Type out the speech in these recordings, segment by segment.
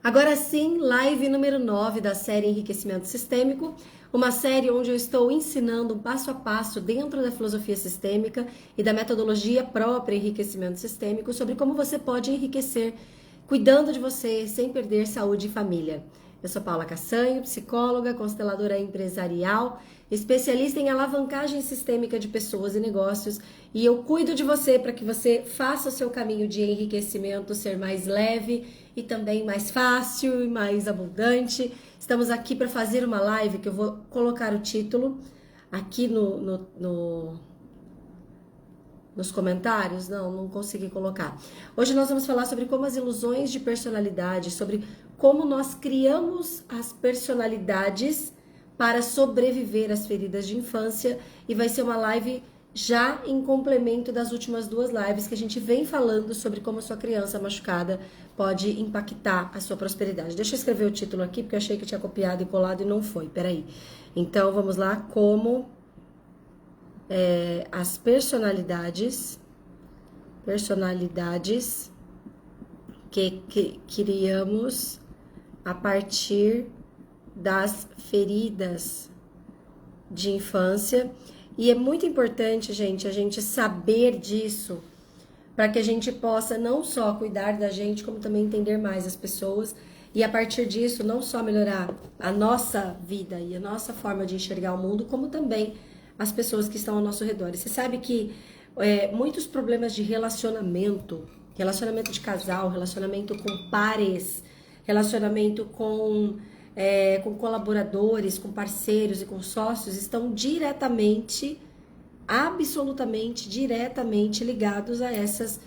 Agora sim, live número 9 da série Enriquecimento Sistêmico, uma série onde eu estou ensinando passo a passo dentro da filosofia sistêmica e da metodologia própria Enriquecimento Sistêmico sobre como você pode enriquecer cuidando de você sem perder saúde e família. Eu sou Paula Cassanho, psicóloga, consteladora empresarial, especialista em alavancagem sistêmica de pessoas e negócios, e eu cuido de você para que você faça o seu caminho de enriquecimento ser mais leve e também mais fácil e mais abundante. Estamos aqui para fazer uma live que eu vou colocar o título aqui nos comentários. Não consegui colocar. Hoje nós vamos falar sobre como as ilusões de personalidade, sobre como nós criamos as personalidades para sobreviver às feridas de infância, e vai ser uma live já em complemento das últimas duas lives que a gente vem falando sobre como a sua criança machucada pode impactar a sua prosperidade. Deixa eu escrever o título aqui, porque eu achei que eu tinha copiado e colado e não foi. Peraí. Então, vamos lá. Como as personalidades que criamos a partir das feridas de infância. E é muito importante, gente, a gente saber disso para que a gente possa não só cuidar da gente, como também entender mais as pessoas e a partir disso não só melhorar a nossa vida e a nossa forma de enxergar o mundo, como também as pessoas que estão ao nosso redor. E você sabe que muitos problemas de relacionamento de casal, relacionamento com pares, relacionamento com colaboradores, com parceiros e com sócios estão absolutamente diretamente ligados a essas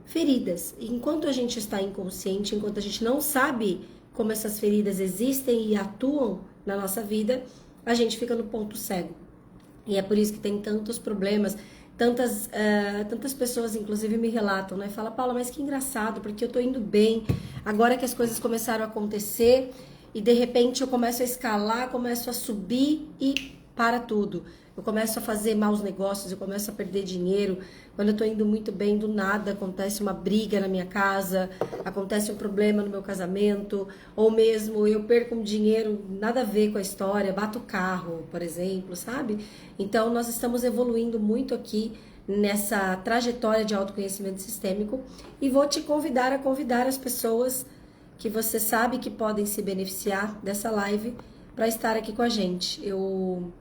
feridas. E enquanto a gente está inconsciente, enquanto a gente não sabe como essas feridas existem e atuam na nossa vida, a gente fica no ponto cego. E é por isso que tem tantos problemas, tantas pessoas inclusive me relatam, né? Fala, Paula, mas que engraçado, porque eu tô indo bem, agora que as coisas começaram a acontecer, e de repente eu começo a escalar, começo a subir e para tudo. Eu começo a fazer maus negócios, eu começo a perder dinheiro. Quando eu tô indo muito bem, do nada acontece uma briga na minha casa, acontece um problema no meu casamento, ou mesmo eu perco um dinheiro, nada a ver com a história, bato o carro, por exemplo, sabe? Então nós estamos evoluindo muito aqui nessa trajetória de autoconhecimento sistêmico e vou te convidar a convidar as pessoas que você sabe que podem se beneficiar dessa live para estar aqui com a gente. Eu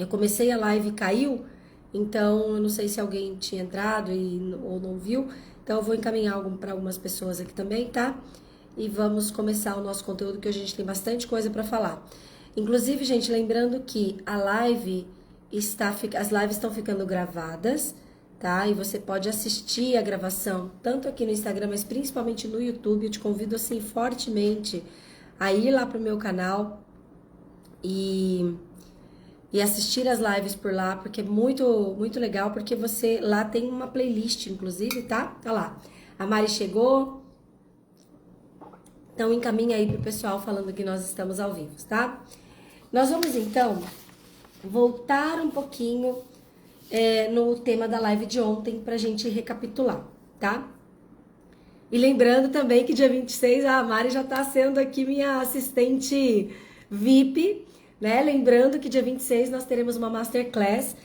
comecei a live e caiu, então eu não sei se alguém tinha entrado ou não viu, então eu vou encaminhar para algumas pessoas aqui também, tá? E vamos começar o nosso conteúdo, que a gente tem bastante coisa para falar. Inclusive, gente, lembrando que as lives estão ficando gravadas, tá? E você pode assistir a gravação, tanto aqui no Instagram, mas principalmente no YouTube. Eu te convido, assim, fortemente a ir lá pro meu canal e assistir as lives por lá, porque é muito, muito legal, porque você lá tem uma playlist, inclusive, tá? Tá lá. A Mari chegou, então encaminha aí pro pessoal falando que nós estamos ao vivo, tá? Nós vamos, então, voltar um pouquinho no tema da live de ontem pra gente recapitular, tá? E lembrando também que dia 26 a Mari já tá sendo aqui minha assistente VIP, né? Lembrando que dia 26 nós teremos uma masterclass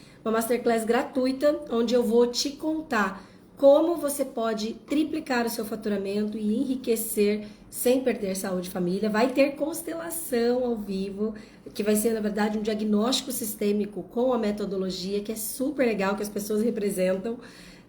gratuita, onde eu vou te contar como você pode triplicar o seu faturamento e enriquecer sem perder saúde e família. Vai ter constelação ao vivo, que vai ser, na verdade, um diagnóstico sistêmico com a metodologia, que é super legal, que as pessoas representam,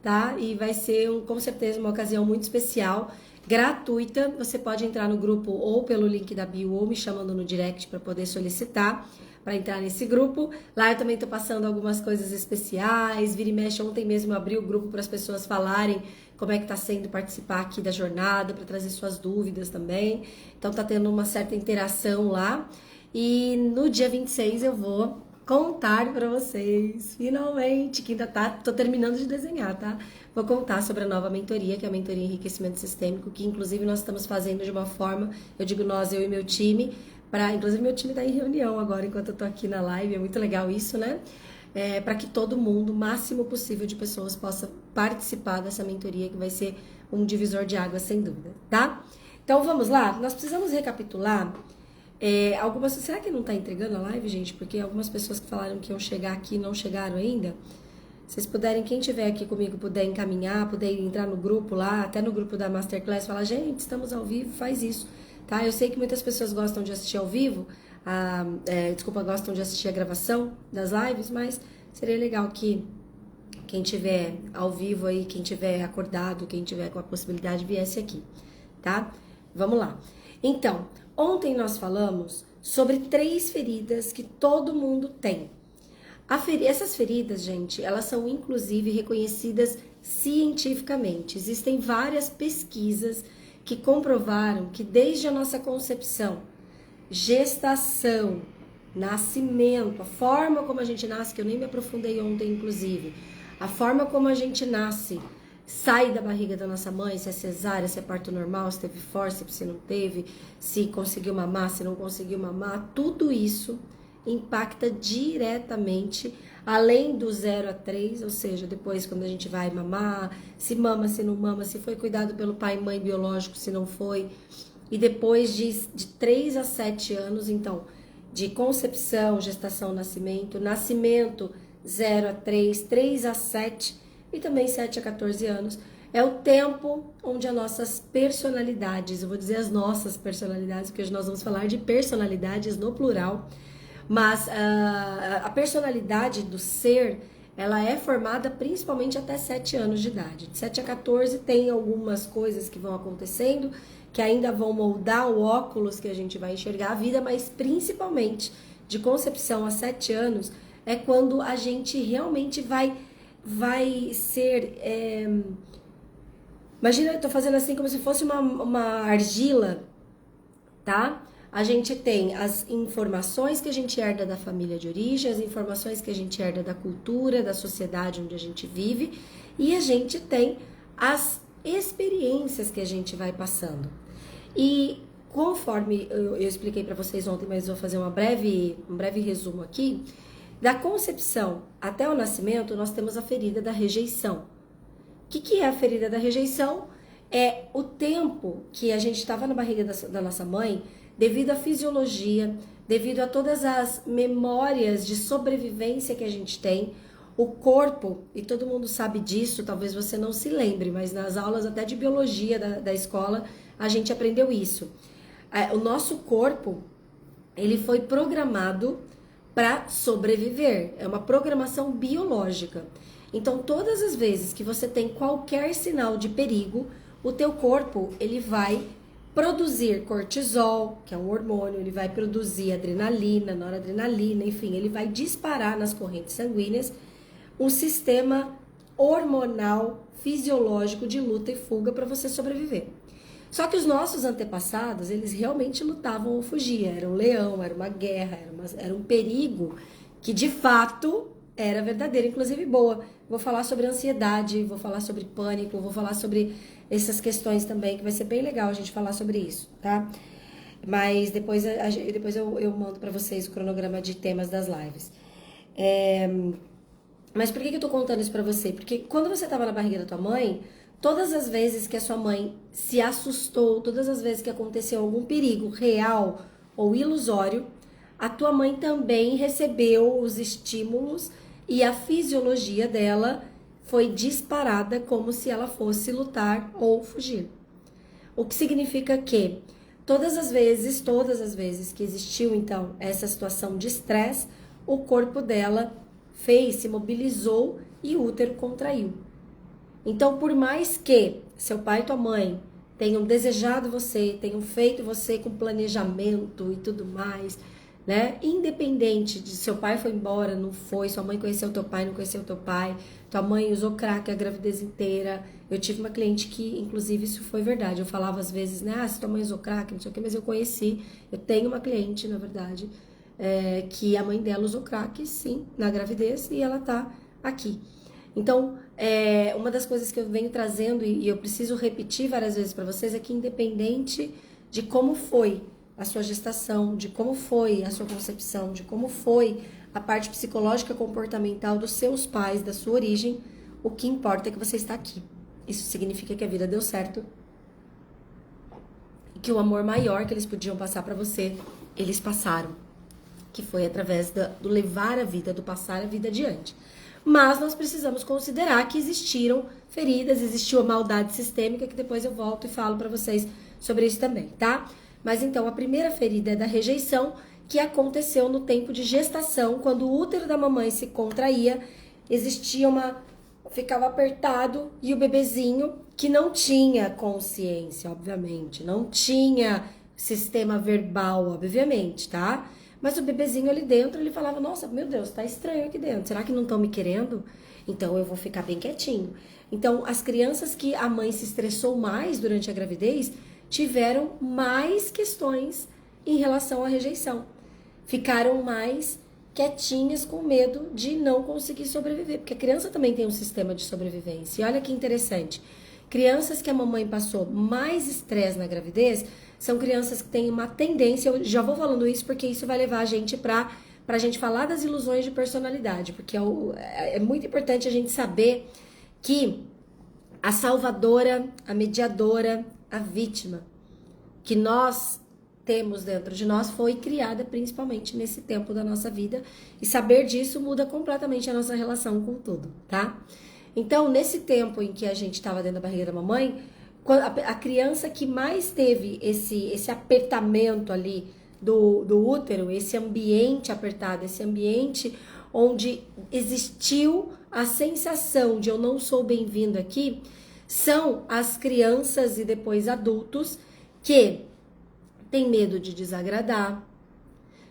tá? E vai ser, com certeza, uma ocasião muito especial, gratuita. Você pode entrar no grupo ou pelo link da bio ou me chamando no direct para poder solicitar para entrar nesse grupo. Lá eu também tô passando algumas coisas especiais. Vira e mexe, ontem mesmo eu abri o grupo para as pessoas falarem como é que tá sendo participar aqui da jornada, para trazer suas dúvidas também. Então tá tendo uma certa interação lá. E no dia 26 eu vou contar para vocês, finalmente, que ainda tô terminando de desenhar, tá? Vou contar sobre a nova mentoria, que é a mentoria Enriquecimento Sistêmico, que inclusive nós estamos fazendo de uma forma, eu digo nós, eu e meu time, inclusive meu time tá em reunião agora, enquanto eu tô aqui na live, é muito legal isso, né? Para que todo mundo, o máximo possível de pessoas, possa participar dessa mentoria, que vai ser um divisor de água, sem dúvida, tá? Então vamos lá, nós precisamos recapitular algumas. Será que não tá entregando a live, gente? Porque algumas pessoas que falaram que iam chegar aqui não chegaram ainda. Vocês puderem, quem tiver aqui comigo, puder encaminhar, puder entrar no grupo lá, até no grupo da Masterclass, falar, gente, estamos ao vivo, faz isso, tá? Eu sei que muitas pessoas gostam de assistir ao vivo, gostam de assistir a gravação das lives, mas seria legal que quem tiver ao vivo aí, quem tiver acordado, quem tiver com a possibilidade, viesse aqui, tá? Vamos lá. Então, ontem nós falamos sobre 3 feridas que todo mundo tem. Essas feridas, gente, elas são inclusive reconhecidas cientificamente. Existem várias pesquisas que comprovaram que desde a nossa concepção, gestação, nascimento, a forma como a gente nasce, que eu nem me aprofundei ontem, inclusive, a forma como a gente nasce, sai da barriga da nossa mãe, se é cesárea, se é parto normal, se teve fórceps, se não teve, se conseguiu mamar, se não conseguiu mamar, tudo isso impacta diretamente, além do 0 a 3, ou seja, depois quando a gente vai mamar, se mama, se não mama, se foi cuidado pelo pai e mãe biológico, se não foi, e depois de 3 a 7 anos, então, de concepção, gestação, nascimento, 0 a 3, 3 a 7 e também 7 a 14 anos, é o tempo onde as nossas personalidades, eu vou dizer as nossas personalidades, porque hoje nós vamos falar de personalidades no plural, mas a personalidade do ser, ela é formada principalmente até 7 anos de idade. De 7 a 14 tem algumas coisas que vão acontecendo, que ainda vão moldar o óculos que a gente vai enxergar a vida, mas principalmente de concepção a 7 anos é quando a gente realmente vai ser... Imagina, eu tô fazendo assim como se fosse uma argila, tá? A gente tem as informações que a gente herda da família de origem, as informações que a gente herda da cultura, da sociedade onde a gente vive, e a gente tem as experiências que a gente vai passando. E conforme eu expliquei para vocês ontem, mas vou fazer um breve resumo aqui, da concepção até o nascimento, nós temos a ferida da rejeição. O que é a ferida da rejeição? É o tempo que a gente estava na barriga da nossa mãe, devido à fisiologia, devido a todas as memórias de sobrevivência que a gente tem, o corpo, e todo mundo sabe disso, talvez você não se lembre, mas nas aulas até de biologia da escola, a gente aprendeu isso. O nosso corpo, ele foi programado para sobreviver, é uma programação biológica. Então, todas as vezes que você tem qualquer sinal de perigo, o teu corpo, ele vai produzir cortisol, que é um hormônio, ele vai produzir adrenalina, noradrenalina, enfim, ele vai disparar nas correntes sanguíneas um sistema hormonal fisiológico de luta e fuga para você sobreviver. Só que os nossos antepassados, eles realmente lutavam ou fugiam, era um leão, era uma guerra, era um perigo que de fato era verdadeiro, inclusive boa. Vou falar sobre ansiedade, vou falar sobre pânico, vou falar sobre essas questões também, que vai ser bem legal a gente falar sobre isso, tá? Mas depois eu mando pra vocês o cronograma de temas das lives. Mas por que eu tô contando isso pra você? Porque quando você tava na barriga da tua mãe, todas as vezes que a sua mãe se assustou, todas as vezes que aconteceu algum perigo real ou ilusório, a tua mãe também recebeu os estímulos e a fisiologia dela foi disparada como se ela fosse lutar ou fugir. O que significa que todas as vezes que existiu então essa situação de estresse, o corpo dela se mobilizou e o útero contraiu. Então, por mais que seu pai e tua mãe tenham desejado você, tenham feito você com planejamento e tudo mais, né? Independente de seu pai foi embora, não foi, sua mãe conheceu teu pai, não conheceu teu pai, tua mãe usou crack a gravidez inteira. Eu tive uma cliente que, inclusive, isso foi verdade. Eu falava às vezes, né? Se tua mãe usou crack, não sei o que, mas eu tenho uma cliente, na verdade, que a mãe dela usou crack, sim, na gravidez, e ela tá aqui. Então, uma das coisas que eu venho trazendo, e eu preciso repetir várias vezes para vocês, é que independente de como foi a sua gestação, de como foi a sua concepção, de como foi a parte psicológica comportamental dos seus pais, da sua origem, o que importa é que você está aqui. Isso significa que a vida deu certo e que o amor maior que eles podiam passar para você, eles passaram, que foi através do levar a vida, do passar a vida adiante. Mas nós precisamos considerar que existiram feridas, existiu a maldade sistêmica, que depois eu volto e falo para vocês sobre isso também, tá? Mas então, a primeira ferida é da rejeição, que aconteceu no tempo de gestação, quando o útero da mamãe se contraía, existia ficava apertado, e o bebezinho, que não tinha consciência, obviamente, não tinha sistema verbal, obviamente, tá? Mas o bebezinho ali dentro, ele falava, nossa, meu Deus, tá estranho aqui dentro, será que não estão me querendo? Então eu vou ficar bem quietinho. Então, as crianças que a mãe se estressou mais durante a gravidez, tiveram mais questões em relação à rejeição. Ficaram mais quietinhas com medo de não conseguir sobreviver, porque a criança também tem um sistema de sobrevivência. E olha que interessante, crianças que a mamãe passou mais estresse na gravidez são crianças que têm uma tendência, eu já vou falando isso porque isso vai levar a gente pra gente falar das ilusões de personalidade, porque é muito importante a gente saber que a salvadora, a mediadora, a vítima que nós temos dentro de nós foi criada principalmente nesse tempo da nossa vida, e saber disso muda completamente a nossa relação com tudo, tá? Então, nesse tempo em que a gente estava dentro da barriga da mamãe, a criança que mais teve esse apertamento ali do útero, esse ambiente apertado, esse ambiente onde existiu a sensação de eu não sou bem-vindo aqui, são as crianças e depois adultos que têm medo de desagradar.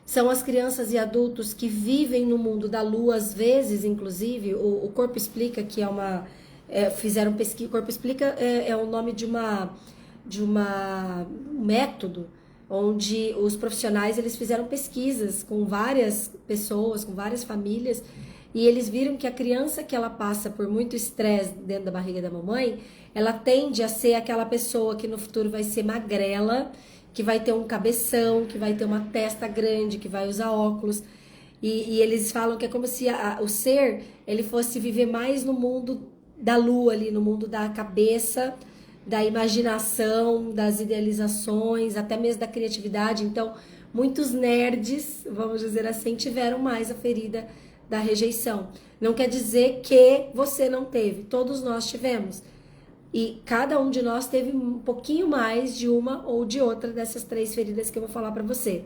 São as crianças e adultos que vivem no mundo da lua, às vezes, inclusive, o Corpo Explica, que é uma... fizeram pesquisa, Corpo Explica é o nome de um método, onde os profissionais eles fizeram pesquisas com várias pessoas, com várias famílias, e eles viram que a criança que ela passa por muito estresse dentro da barriga da mamãe, ela tende a ser aquela pessoa que no futuro vai ser magrela, que vai ter um cabeção, que vai ter uma testa grande, que vai usar óculos. E eles falam que é como se o ser ele fosse viver mais no mundo da lua ali, no mundo da cabeça, da imaginação, das idealizações, até mesmo da criatividade. Então, muitos nerds, vamos dizer assim, tiveram mais a ferida da rejeição. Não quer dizer que você não teve, todos nós tivemos. E cada um de nós teve um pouquinho mais de uma ou de outra dessas 3 feridas que eu vou falar pra você,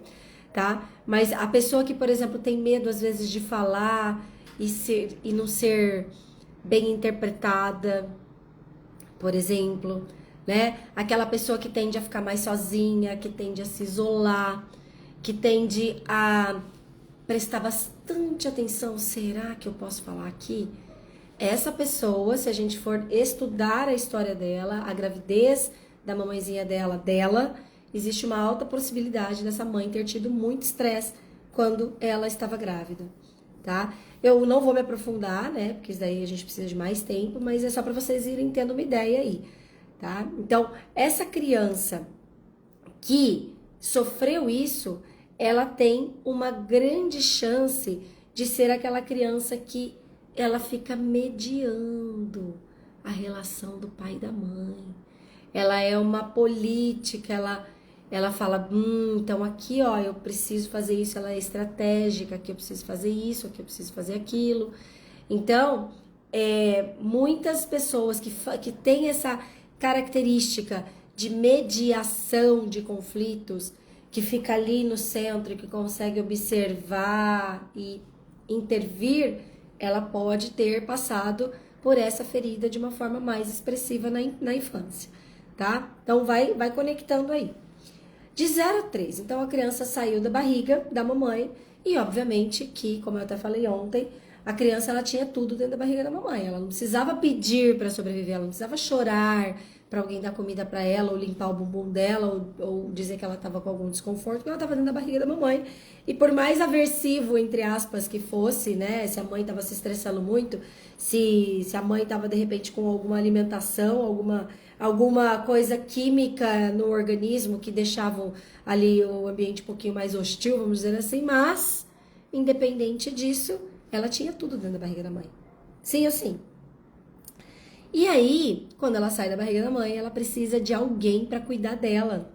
tá? Mas a pessoa que, por exemplo, tem medo às vezes de falar e não ser bem interpretada, por exemplo, né? Aquela pessoa que tende a ficar mais sozinha, que tende a se isolar, que tende a prestar bastante atenção, será que eu posso falar aqui? Essa pessoa, se a gente for estudar a história dela, a gravidez da mamãezinha dela, existe uma alta possibilidade dessa mãe ter tido muito estresse quando ela estava grávida, tá? Eu não vou me aprofundar, né? Porque isso daí a gente precisa de mais tempo, mas é só para vocês irem tendo uma ideia aí, tá? Então, essa criança que sofreu isso, ela tem uma grande chance de ser aquela criança que ela fica mediando a relação do pai e da mãe. Ela é uma política, ela fala, então aqui, ó, eu preciso fazer isso, ela é estratégica, aqui eu preciso fazer isso, aqui eu preciso fazer aquilo. Então, muitas pessoas que têm essa característica de mediação de conflitos, que fica ali no centro, que consegue observar e intervir, ela pode ter passado por essa ferida de uma forma mais expressiva na infância, tá? Então, vai conectando aí. De 0 a 3, então a criança saiu da barriga da mamãe e, obviamente, que, como eu até falei ontem, a criança ela tinha tudo dentro da barriga da mamãe. Ela não precisava pedir para sobreviver, ela não precisava chorar para alguém dar comida para ela, ou limpar o bumbum dela, ou dizer que ela estava com algum desconforto, porque ela estava dentro da barriga da mamãe. E por mais aversivo, entre aspas, que fosse, né, se a mãe estava se estressando muito, se a mãe estava, de repente, com alguma alimentação, alguma coisa química no organismo que deixava ali o ambiente um pouquinho mais hostil, vamos dizer assim, mas, independente disso, ela tinha tudo dentro da barriga da mãe. Sim ou sim? E aí, quando ela sai da barriga da mãe, ela precisa de alguém para cuidar dela.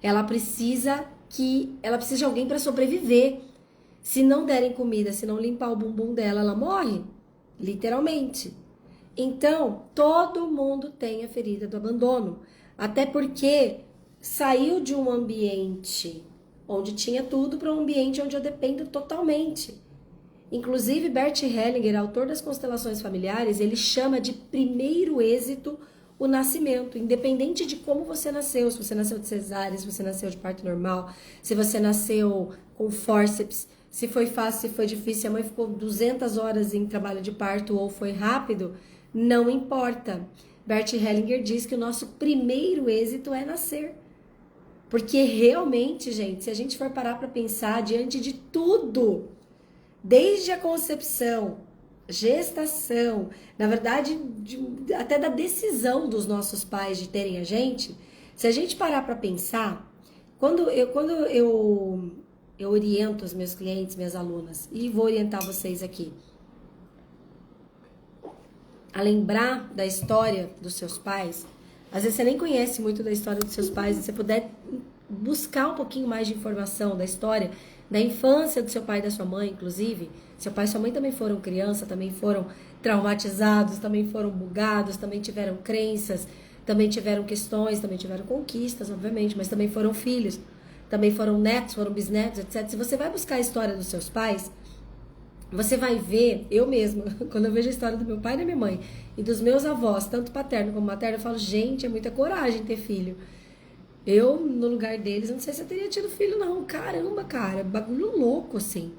ela precisa de alguém para sobreviver. Se não derem comida, se não limpar o bumbum dela, ela morre, literalmente. Então, todo mundo tem a ferida do abandono, até porque saiu de um ambiente onde tinha tudo para um ambiente onde eu dependo totalmente. Inclusive, Bert Hellinger, autor das constelações familiares, ele chama de primeiro êxito o nascimento, independente de como você nasceu, se você nasceu de cesárea, se você nasceu de parto normal, se você nasceu com fórceps, se foi fácil, se foi difícil, se a mãe ficou 200 horas em trabalho de parto ou foi rápido, não importa. Bert Hellinger diz que o nosso primeiro êxito é nascer. Porque realmente, gente, se a gente for parar para pensar diante de tudo, desde a concepção, gestação, na verdade, até da decisão dos nossos pais de terem a gente, se a gente parar para pensar, quando eu oriento os meus clientes, minhas alunas, e vou orientar vocês aqui a lembrar da história dos seus pais. Às vezes você nem conhece muito da história dos seus pais, se você puder buscar um pouquinho mais de informação da história, da infância do seu pai e da sua mãe, inclusive. Seu pai e sua mãe também foram criança, também foram traumatizados, também foram bugados, também tiveram crenças, também tiveram questões, também tiveram conquistas, obviamente, mas também foram filhos, também foram netos, foram bisnetos, etc. Se você vai buscar a história dos seus pais, você vai ver, eu mesma, quando eu vejo a história do meu pai e da minha mãe e dos meus avós, tanto paterno como materno, eu falo, gente, é muita coragem ter filho. Eu, no lugar deles, eu não sei se eu teria tido filho, não. Caramba, cara, bagulho louco, assim.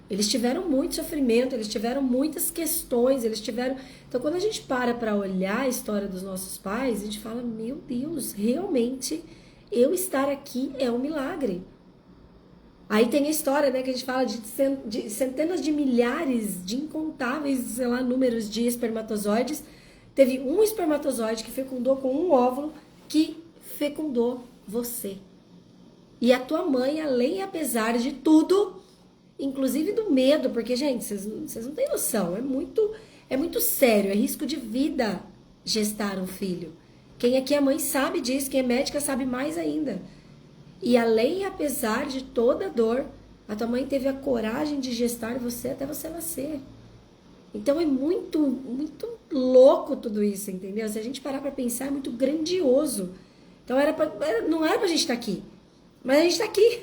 Eles tiveram muito sofrimento, eles tiveram muitas questões, eles tiveram... Então, quando a gente para olhar a história dos nossos pais, a gente fala, meu Deus, realmente, eu estar aqui é um milagre. Aí tem a história, né, que a gente fala de centenas de milhares, de incontáveis, sei lá, números de espermatozoides. Teve um espermatozoide que fecundou com um óvulo que fecundou você. E a tua mãe, além e apesar de tudo, inclusive do medo, porque, gente, vocês não têm noção, é muito sério, é risco de vida gestar um filho. Quem aqui é mãe sabe disso, quem é médica sabe mais ainda. E além e apesar de toda a dor, a tua mãe teve a coragem de gestar você até você nascer. Então é muito, muito louco tudo isso, entendeu? Se a gente parar pra pensar, é muito grandioso. Então não era pra gente estar aqui, mas a gente tá aqui.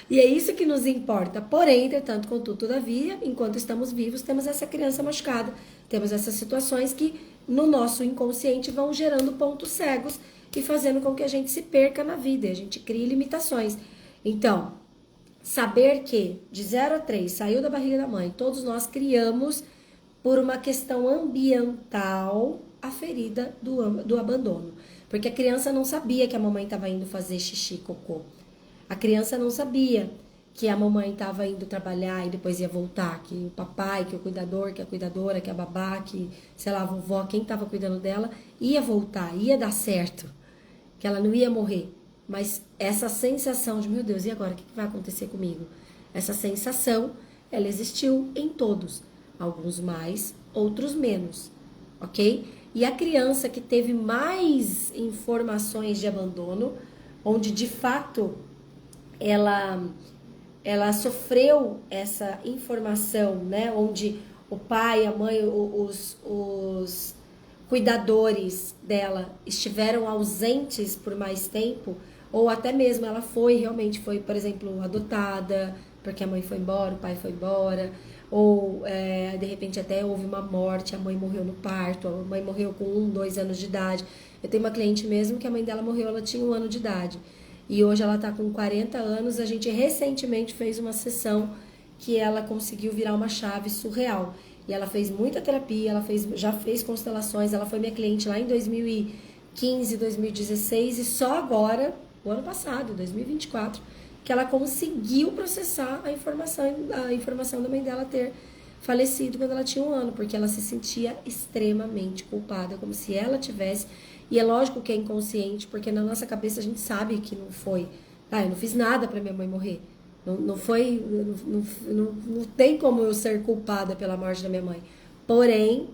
E é isso que nos importa. Porém, entretanto, contudo, todavia, enquanto estamos vivos, temos essa criança machucada. Temos essas situações que no nosso inconsciente vão gerando pontos cegos e fazendo com que a gente se perca na vida, a gente crie limitações. Então, saber que de 0 a 3 saiu da barriga da mãe, todos nós criamos por uma questão ambiental a ferida do abandono. Porque a criança não sabia que a mamãe estava indo fazer xixi, cocô. A criança não sabia que a mamãe estava indo trabalhar e depois ia voltar, que o papai, que o cuidador, que a cuidadora, que a babá, que, sei lá, a vovó, quem estava cuidando dela, ia voltar, ia dar certo, que ela não ia morrer. Mas essa sensação de, meu Deus, e agora? O que vai acontecer comigo? Essa sensação, ela existiu em todos. Alguns mais, outros menos, ok? E a criança que teve mais informações de abandono, onde de fato ela sofreu essa informação, né? Onde o pai, a mãe, os cuidadores dela estiveram ausentes por mais tempo, ou até mesmo ela realmente foi, por exemplo, adotada, porque a mãe foi embora, o pai foi embora, ou de repente até houve uma morte, a mãe morreu no parto, a mãe morreu com 1, 2 anos de idade. Eu tenho uma cliente mesmo que a mãe dela morreu, ela tinha 1 ano de idade. E hoje ela está com 40 anos, a gente recentemente fez uma sessão que ela conseguiu virar uma chave surreal. E ela fez muita terapia, já fez constelações, ela foi minha cliente lá em 2015, 2016 e só agora, o ano passado, 2024, que ela conseguiu processar a informação da mãe dela ter falecido quando ela tinha 1 ano, porque ela se sentia extremamente culpada, como se ela tivesse... E é lógico que é inconsciente, porque na nossa cabeça a gente sabe que não foi. Eu não fiz nada para minha mãe morrer. Não foi, não tem como eu ser culpada pela morte da minha mãe. Porém,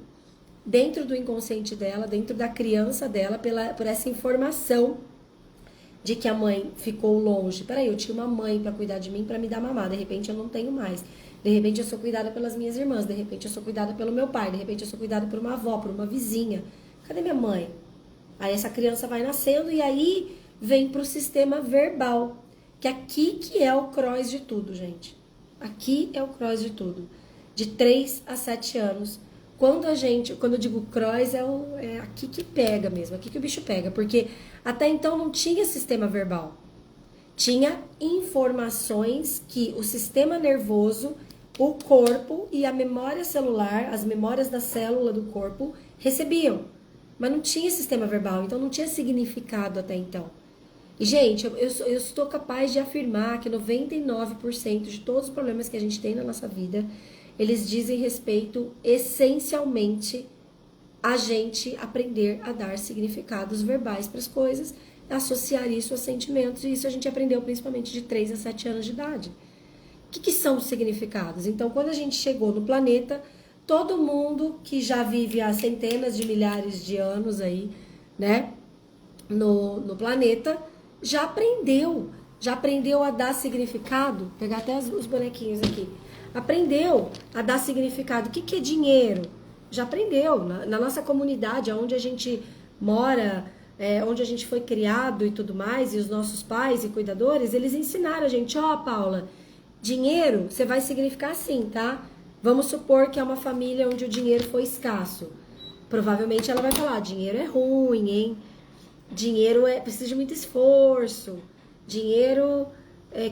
dentro do inconsciente dela, dentro da criança dela, por essa informação de que a mãe ficou longe. Peraí, eu tinha uma mãe para cuidar de mim, para me dar mamar. De repente eu não tenho mais. De repente eu sou cuidada pelas minhas irmãs. De repente eu sou cuidada pelo meu pai. De repente eu sou cuidada por uma avó, por uma vizinha. Cadê minha mãe? Aí essa criança vai nascendo e aí vem pro sistema verbal. Que aqui que é o cross de tudo, gente. Aqui é o cross de tudo. De 3 a 7 anos. Quando eu digo cross, é aqui que pega mesmo. Aqui que o bicho pega. Porque até então não tinha sistema verbal. Tinha informações que o sistema nervoso, o corpo e a memória celular, as memórias da célula do corpo, recebiam. Mas não tinha sistema verbal, então não tinha significado até então. E, gente, eu estou capaz de afirmar que 99% de todos os problemas que a gente tem na nossa vida, eles dizem respeito, essencialmente, a gente aprender a dar significados verbais para as coisas, associar isso a sentimentos, e isso a gente aprendeu principalmente de 3 a 7 anos de idade. O que são os significados? Então, quando a gente chegou no planeta, todo mundo que já vive há centenas de milhares de anos aí, né, no planeta, já aprendeu a dar significado. Vou pegar até os bonequinhos aqui. Aprendeu a dar significado. O que é dinheiro? Já aprendeu. Na nossa comunidade, onde a gente mora, onde a gente foi criado e tudo mais, e os nossos pais e cuidadores, eles ensinaram a gente, Paula, dinheiro, você vai significar assim, tá? Vamos supor que é uma família onde o dinheiro foi escasso. Provavelmente ela vai falar, dinheiro é ruim, hein? Dinheiro precisa de muito esforço. Dinheiro,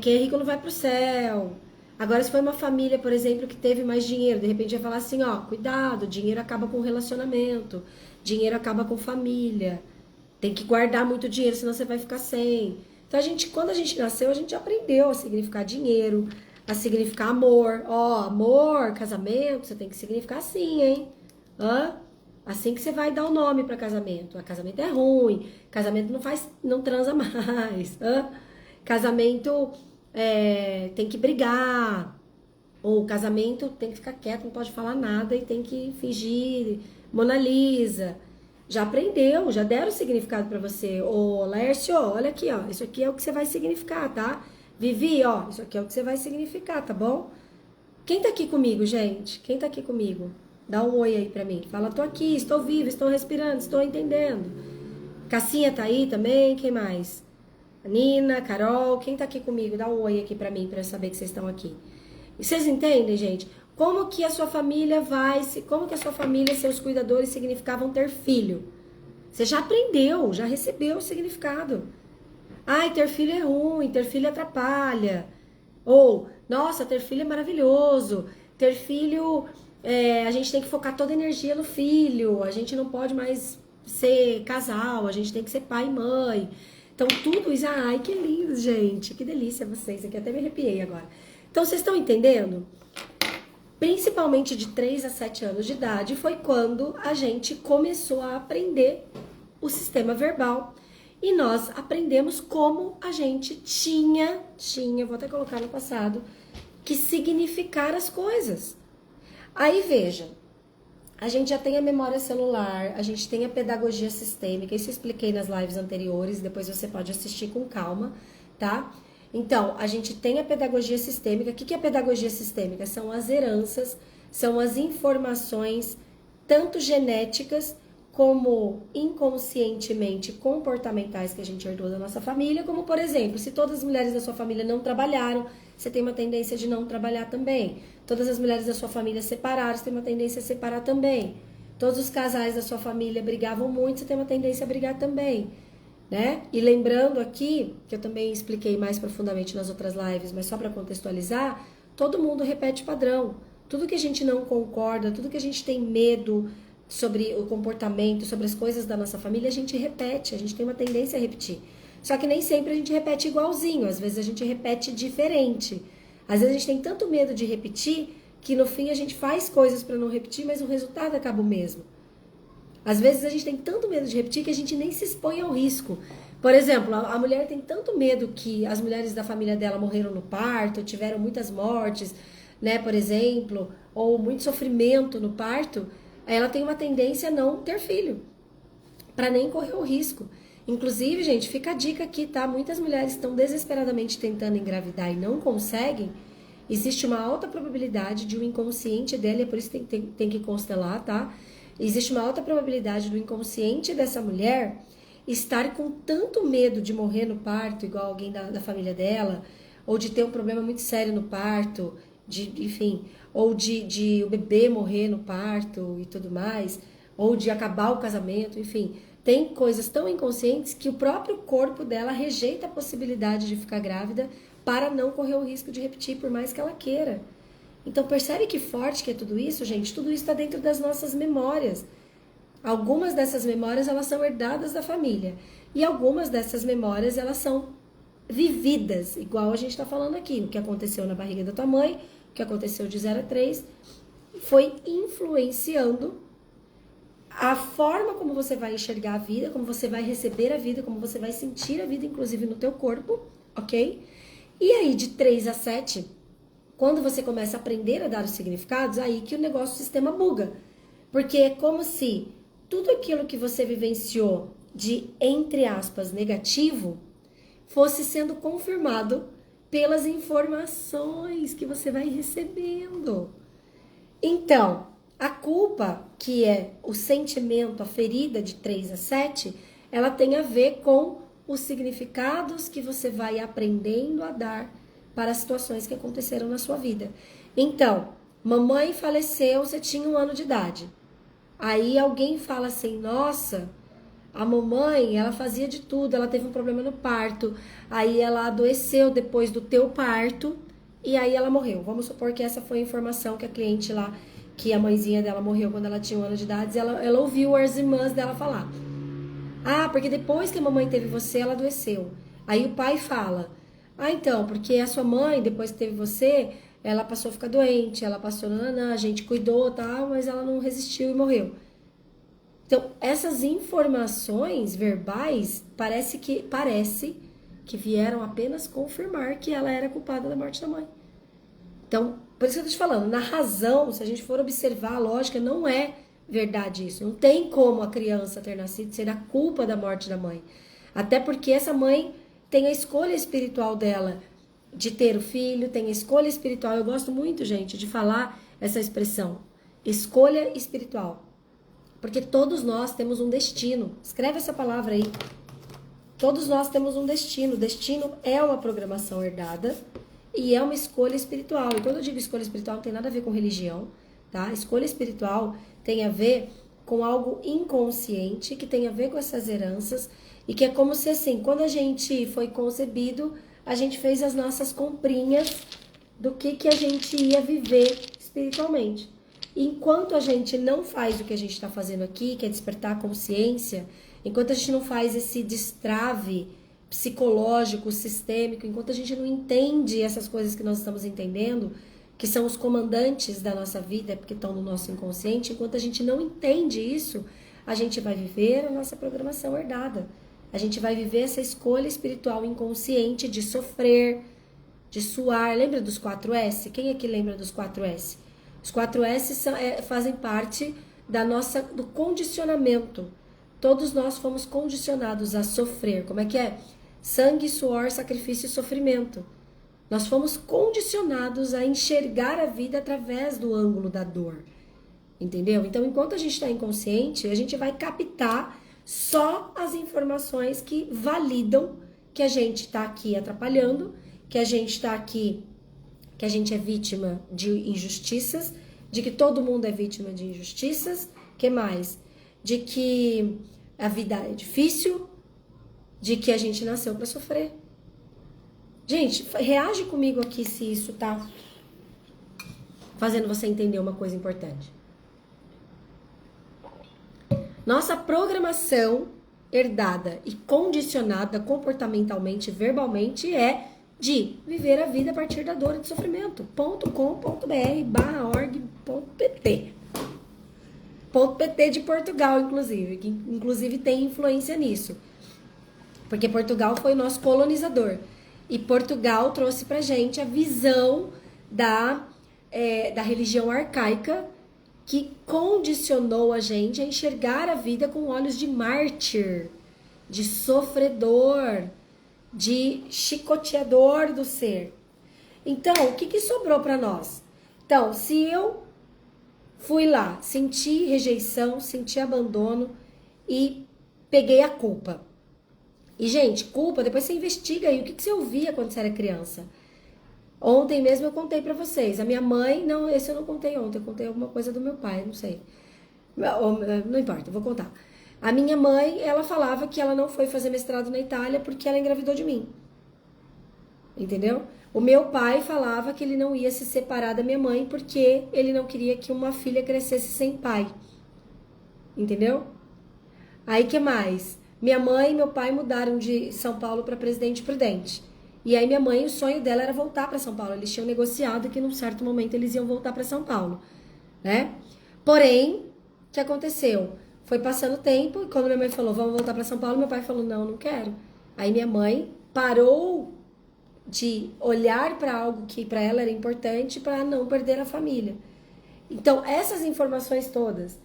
quem é rico não vai pro céu. Agora, se foi uma família, por exemplo, que teve mais dinheiro, de repente vai falar assim, cuidado, dinheiro acaba com relacionamento, dinheiro acaba com família. Tem que guardar muito dinheiro, senão você vai ficar sem. Então, quando a gente nasceu, a gente aprendeu a significar dinheiro, a significar amor. Amor, casamento, você tem que significar assim, hein? Assim que você vai dar o nome para casamento. Casamento é ruim, casamento não transa mais. Casamento tem que brigar. Ou casamento tem que ficar quieto, não pode falar nada e tem que fingir. Mona Lisa. Já aprendeu, já deram significado para você. Ô, Lércio, olha aqui, isso aqui é o que você vai significar, tá? Vivi, isso aqui é o que você vai significar, tá bom? Quem tá aqui comigo, gente? Quem tá aqui comigo? Dá um oi aí pra mim. Fala, tô aqui, estou viva, estou respirando, estou entendendo. Cassinha tá aí também, quem mais? Nina, Carol, quem tá aqui comigo? Dá um oi aqui pra mim, pra eu saber que vocês estão aqui. E vocês entendem, gente? Como que a sua família seus cuidadores significavam ter filho? Você já aprendeu, já recebeu o significado. Ter filho é ruim, ter filho atrapalha. Ou, nossa, ter filho é maravilhoso. Ter filho, a gente tem que focar toda a energia no filho. A gente não pode mais ser casal, a gente tem que ser pai e mãe. Então, tudo isso, que lindo, gente. Que delícia vocês, aqui até me arrepiei agora. Então, vocês estão entendendo? Principalmente de 3 a 7 anos de idade, foi quando a gente começou a aprender o sistema verbal. E nós aprendemos como a gente tinha, vou até colocar no passado, que significar as coisas. Aí, veja, a gente já tem a memória celular, a gente tem a pedagogia sistêmica, isso eu expliquei nas lives anteriores, depois você pode assistir com calma, tá? Então, a gente tem a pedagogia sistêmica. O que é a pedagogia sistêmica? São as heranças, são as informações, tanto genéticas como inconscientemente comportamentais que a gente herdou da nossa família, como, por exemplo, se todas as mulheres da sua família não trabalharam, você tem uma tendência de não trabalhar também. Todas as mulheres da sua família separaram, você tem uma tendência a separar também. Todos os casais da sua família brigavam muito, você tem uma tendência a brigar também. Né? E lembrando aqui, que eu também expliquei mais profundamente nas outras lives, mas só para contextualizar, todo mundo repete padrão. Tudo que a gente não concorda, tudo que a gente tem medo sobre o comportamento, sobre as coisas da nossa família, a gente repete, a gente tem uma tendência a repetir. Só que nem sempre a gente repete igualzinho, às vezes a gente repete diferente. Às vezes a gente tem tanto medo de repetir, que no fim a gente faz coisas para não repetir, mas o resultado acaba o mesmo. Às vezes a gente tem tanto medo de repetir que a gente nem se expõe ao risco. Por exemplo, a mulher tem tanto medo que as mulheres da família dela morreram no parto, tiveram muitas mortes, né, por exemplo, ou muito sofrimento no parto, ela tem uma tendência a não ter filho, para nem correr o risco. Inclusive, gente, fica a dica aqui, tá? Muitas mulheres estão desesperadamente tentando engravidar e não conseguem. Existe uma alta probabilidade de o inconsciente dela, e é por isso que tem que constelar, tá? Existe uma alta probabilidade do inconsciente dessa mulher estar com tanto medo de morrer no parto, igual alguém da família dela, ou de ter um problema muito sério no parto, enfim, ou de o bebê morrer no parto e tudo mais, ou de acabar o casamento, enfim. Tem coisas tão inconscientes que o próprio corpo dela rejeita a possibilidade de ficar grávida para não correr o risco de repetir, por mais que ela queira. Então percebe que forte que é tudo isso, gente? Tudo isso está dentro das nossas memórias. Algumas dessas memórias, elas são herdadas da família. E algumas dessas memórias, elas são vividas, igual a gente está falando aqui. O que aconteceu na barriga da tua mãe, o que aconteceu de 0 a 3, foi influenciando a forma como você vai enxergar a vida, como você vai receber a vida, como você vai sentir a vida, inclusive no teu corpo, ok? E aí, de 3 a 7, quando você começa a aprender a dar os significados, aí que o negócio, o sistema buga. Porque é como se tudo aquilo que você vivenciou de, entre aspas, negativo, fosse sendo confirmado pelas informações que você vai recebendo. Então, a culpa, que é o sentimento, a ferida de 3 a 7, ela tem a ver com os significados que você vai aprendendo a dar para as situações que aconteceram na sua vida. Então, mamãe faleceu, você tinha 1 ano de idade. Aí alguém fala assim, nossa, a mamãe, ela fazia de tudo, ela teve um problema no parto, aí ela adoeceu depois do teu parto e aí ela morreu. Vamos supor que essa foi a informação que a cliente lá, que a mãezinha dela morreu quando ela tinha 1 ano de idade, e ela ouviu as irmãs dela falar. Ah, porque depois que a mamãe teve você, ela adoeceu. Aí o pai fala, ah, então, porque a sua mãe, depois que teve você, ela passou a ficar doente, ela passou, nananã, a gente cuidou, tal, mas ela não resistiu e morreu. Então, essas informações verbais parece que vieram apenas confirmar que ela era culpada da morte da mãe. Então, por isso que eu tô te falando, na razão, se a gente for observar a lógica, não é verdade isso. Não tem como a criança ter nascido ser a culpa da morte da mãe. Até porque essa mãe tem a escolha espiritual dela de ter o filho, tem a escolha espiritual. Eu gosto muito, gente, de falar essa expressão, escolha espiritual. Porque todos nós temos um destino. Escreve essa palavra aí. Todos nós temos um destino. Destino é uma programação herdada e é uma escolha espiritual. E quando eu digo escolha espiritual, não tem nada a ver com religião, tá? Escolha espiritual tem a ver com algo inconsciente, que tem a ver com essas heranças, e que é como se, assim, quando a gente foi concebido, a gente fez as nossas comprinhas do que a gente ia viver espiritualmente. Enquanto a gente não faz o que a gente está fazendo aqui, que é despertar a consciência, enquanto a gente não faz esse destrave psicológico, sistêmico, enquanto a gente não entende essas coisas que nós estamos entendendo, que são os comandantes da nossa vida, porque estão no nosso inconsciente, enquanto a gente não entende isso, a gente vai viver a nossa programação herdada. A gente vai viver essa escolha espiritual inconsciente de sofrer, de suar. Lembra dos 4S? Quem aqui lembra dos 4S? Os 4S fazem parte do condicionamento. Todos nós fomos condicionados a sofrer. Como é que é? Sangue, suor, sacrifício e sofrimento. Nós fomos condicionados a enxergar a vida através do ângulo da dor. Entendeu? Então, enquanto a gente está inconsciente, a gente vai captar só as informações que validam que a gente está aqui atrapalhando, que a gente está aqui, que a gente é vítima de injustiças, de que todo mundo é vítima de injustiças, que mais? De que a vida é difícil, de que a gente nasceu para sofrer. Gente, reage comigo aqui se isso tá fazendo você entender uma coisa importante. Nossa programação herdada e condicionada comportamentalmente, verbalmente, é de viver a vida a partir da dor e do sofrimento. .com.br/org.pt .pt de Portugal, inclusive, que inclusive tem influência nisso. Porque Portugal foi o nosso colonizador. E Portugal trouxe pra gente a visão da religião arcaica, que condicionou a gente a enxergar a vida com olhos de mártir. de sofredor, de chicoteador do ser. Então, o que sobrou para nós? Então, se eu fui lá, senti rejeição, senti abandono e peguei a culpa. E, gente, culpa, depois você investiga aí o que você ouvia quando você era criança. Ontem mesmo eu contei pra vocês. A minha mãe, não, esse eu não contei ontem, eu contei alguma coisa do meu pai, não sei. Não importa, eu vou contar. A minha mãe, ela falava que ela não foi fazer mestrado na Itália porque ela engravidou de mim. Entendeu? O meu pai falava que ele não ia se separar da minha mãe porque ele não queria que uma filha crescesse sem pai. Entendeu? Aí, que mais? Minha mãe e meu pai mudaram de São Paulo para Presidente Prudente. E aí minha mãe, o sonho dela era voltar para São Paulo. Eles tinham negociado que num certo momento eles iam voltar para São Paulo, né? Porém, o que aconteceu? Foi passando o tempo e quando minha mãe falou, vamos voltar para São Paulo, meu pai falou, não, não quero. Aí minha mãe parou de olhar para algo que para ela era importante para não perder a família. Então, essas informações todas,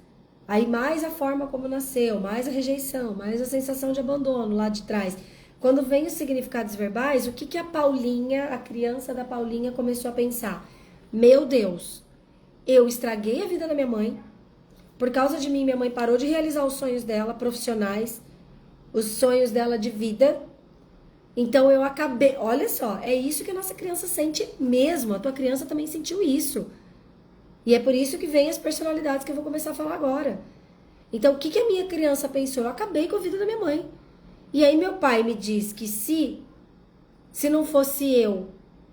aí mais a forma como nasceu, mais a rejeição, mais a sensação de abandono lá de trás. Quando vem os significados verbais, o que a Paulinha, a criança da Paulinha, começou a pensar? Meu Deus, eu estraguei a vida da minha mãe. Por causa de mim, minha mãe parou de realizar os sonhos dela, profissionais, os sonhos dela de vida. Então eu acabei... Olha só, é isso que a nossa criança sente mesmo. A tua criança também sentiu isso. E é por isso que vem as personalidades que eu vou começar a falar agora. Então, o que a minha criança pensou? Eu acabei com a vida da minha mãe. E aí meu pai me diz que se não fosse eu,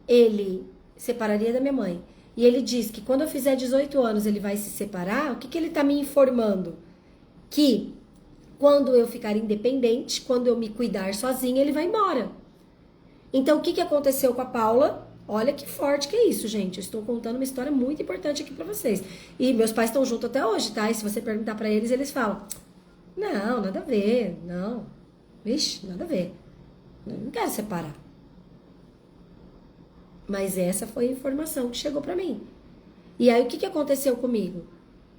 ele separaria da minha mãe. E ele diz que quando eu fizer 18 anos ele vai se separar. O que ele tá me informando? Que quando eu ficar independente, quando eu me cuidar sozinha, ele vai embora. Então, o que aconteceu com a Paula? Olha que forte que é isso, gente. Eu estou contando uma história muito importante aqui pra vocês. E meus pais estão juntos até hoje, tá? E se você perguntar pra eles, eles falam, não, nada a ver, não. Vixe, nada a ver. Eu não quero separar. Mas essa foi a informação que chegou pra mim. E aí, o que aconteceu comigo?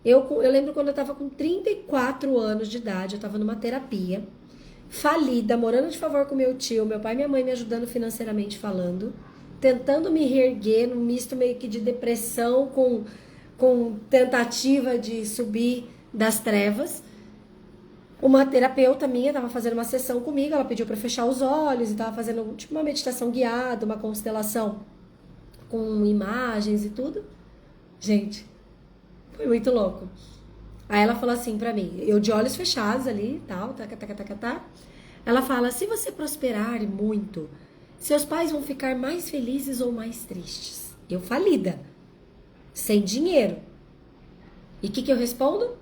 Eu lembro quando eu tava com 34 anos de idade, eu tava numa terapia, falida, morando de favor com meu tio, meu pai e minha mãe me ajudando financeiramente falando, tentando me reerguer num misto meio que de depressão com tentativa de subir das trevas. Uma terapeuta minha estava fazendo uma sessão comigo, ela pediu para fechar os olhos e estava fazendo tipo uma meditação guiada, uma constelação com imagens e tudo. Gente, foi muito louco. Aí ela falou assim pra mim, eu de olhos fechados ali, tal, tá. Ela fala, se você prosperar muito, seus pais vão ficar mais felizes ou mais tristes? Eu falida, sem dinheiro. E o que eu respondo?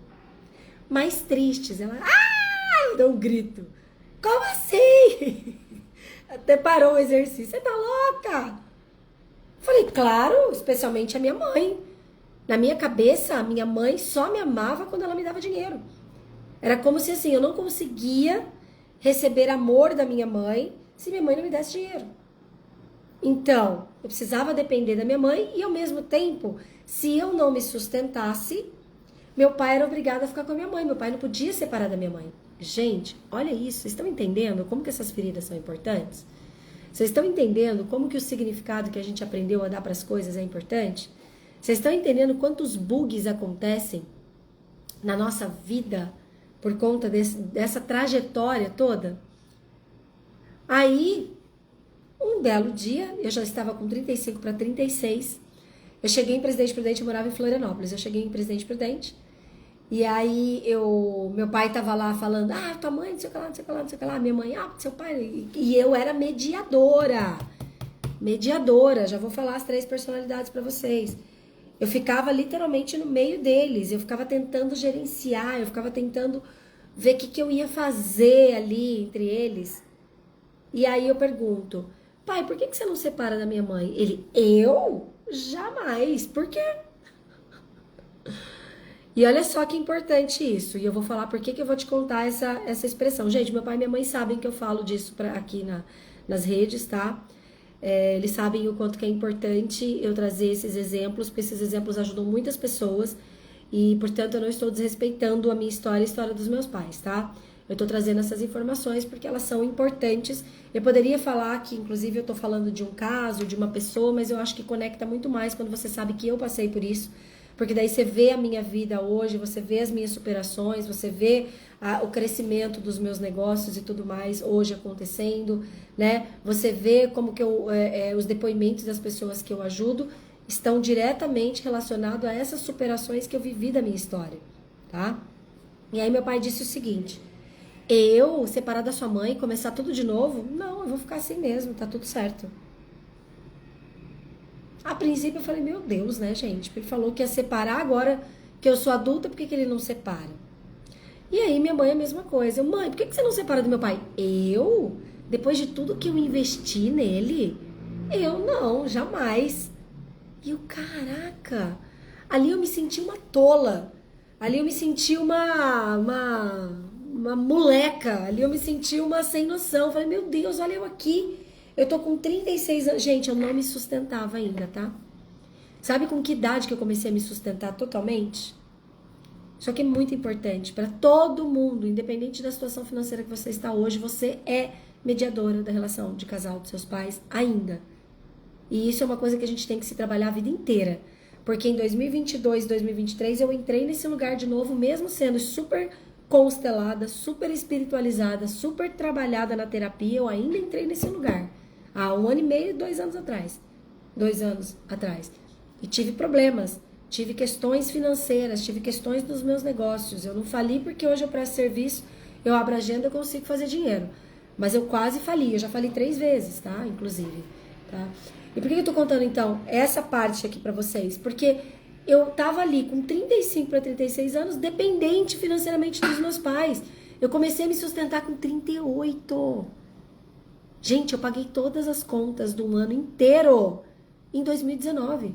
Mais tristes. Ela, deu um grito. Como assim? Até parou o exercício. Você tá louca? Falei, claro, especialmente a minha mãe. Na minha cabeça, a minha mãe só me amava quando ela me dava dinheiro. Era como se assim, eu não conseguia receber amor da minha mãe se minha mãe não me desse dinheiro. Então, eu precisava depender da minha mãe e ao mesmo tempo, se eu não me sustentasse, meu pai era obrigado a ficar com a minha mãe. Meu pai não podia separar da minha mãe. Gente, olha isso. Vocês estão entendendo como que essas feridas são importantes? Vocês estão entendendo como que o significado que a gente aprendeu a dar para as coisas é importante? Vocês estão entendendo quantos bugs acontecem na nossa vida por conta dessa trajetória toda? Aí, um belo dia, eu já estava com 35 para 36, eu cheguei em Presidente Prudente, eu morava em Florianópolis, eu cheguei em Presidente Prudente, e aí meu pai tava lá falando, tua mãe, não sei o que lá, não sei o que lá, não sei o que lá, minha mãe, seu pai, e eu era mediadora, já vou falar as 3 personalidades para vocês. Eu ficava literalmente no meio deles, eu ficava tentando gerenciar, eu ficava tentando ver o que eu ia fazer ali entre eles. E aí eu pergunto, pai, por que você não separa da minha mãe? Ele, eu? Jamais. Por quê? E olha só que importante isso. E eu vou falar por que eu vou te contar essa expressão. Gente, meu pai e minha mãe sabem que eu falo disso aqui nas redes, tá? Eles sabem o quanto que é importante eu trazer esses exemplos, porque esses exemplos ajudam muitas pessoas. E, portanto, eu não estou desrespeitando a minha história e a história dos meus pais, tá? Eu tô trazendo essas informações porque elas são importantes. Eu poderia falar que, inclusive, eu tô falando de um caso, de uma pessoa, mas eu acho que conecta muito mais quando você sabe que eu passei por isso. Porque daí você vê a minha vida hoje, você vê as minhas superações, você vê o crescimento dos meus negócios e tudo mais hoje acontecendo, né? Você vê como que os depoimentos das pessoas que eu ajudo estão diretamente relacionados a essas superações que eu vivi da minha história, tá? E aí meu pai disse o seguinte: eu separar da sua mãe, começar tudo de novo? Não, eu vou ficar assim mesmo, tá tudo certo. A princípio eu falei, meu Deus, né, gente? Ele falou que ia separar, agora que eu sou adulta, por que ele não separa? E aí minha mãe é a mesma coisa. Mãe, por que você não separa do meu pai? Eu? Depois de tudo que eu investi nele? Eu não, jamais. E eu, caraca, ali eu me senti uma tola. Ali eu me senti uma moleca. Ali eu me senti uma sem noção. Falei, meu Deus, olha eu aqui. Eu tô com 36 anos. Gente, eu não me sustentava ainda, tá? Sabe com que idade que eu comecei a me sustentar totalmente? Isso aqui é muito importante para todo mundo, independente da situação financeira que você está hoje, você é mediadora da relação de casal dos seus pais ainda. E isso é uma coisa que a gente tem que se trabalhar a vida inteira. Porque em 2022, 2023, eu entrei nesse lugar de novo, mesmo sendo super constelada, super espiritualizada, super trabalhada na terapia, eu ainda entrei nesse lugar. Há 1 ano e meio, 2 anos atrás. 2 anos atrás. E tive problemas. Tive questões financeiras, tive questões dos meus negócios. Eu não fali porque hoje eu presto serviço, eu abro agenda, eu consigo fazer dinheiro. Mas eu quase fali, eu já falei 3 vezes, tá? Inclusive, tá? E por que eu tô contando, então, essa parte aqui pra vocês? Porque eu tava ali com 35 para 36 anos, dependente financeiramente dos meus pais. Eu comecei a me sustentar com 38. Gente, eu paguei todas as contas do ano inteiro em 2019.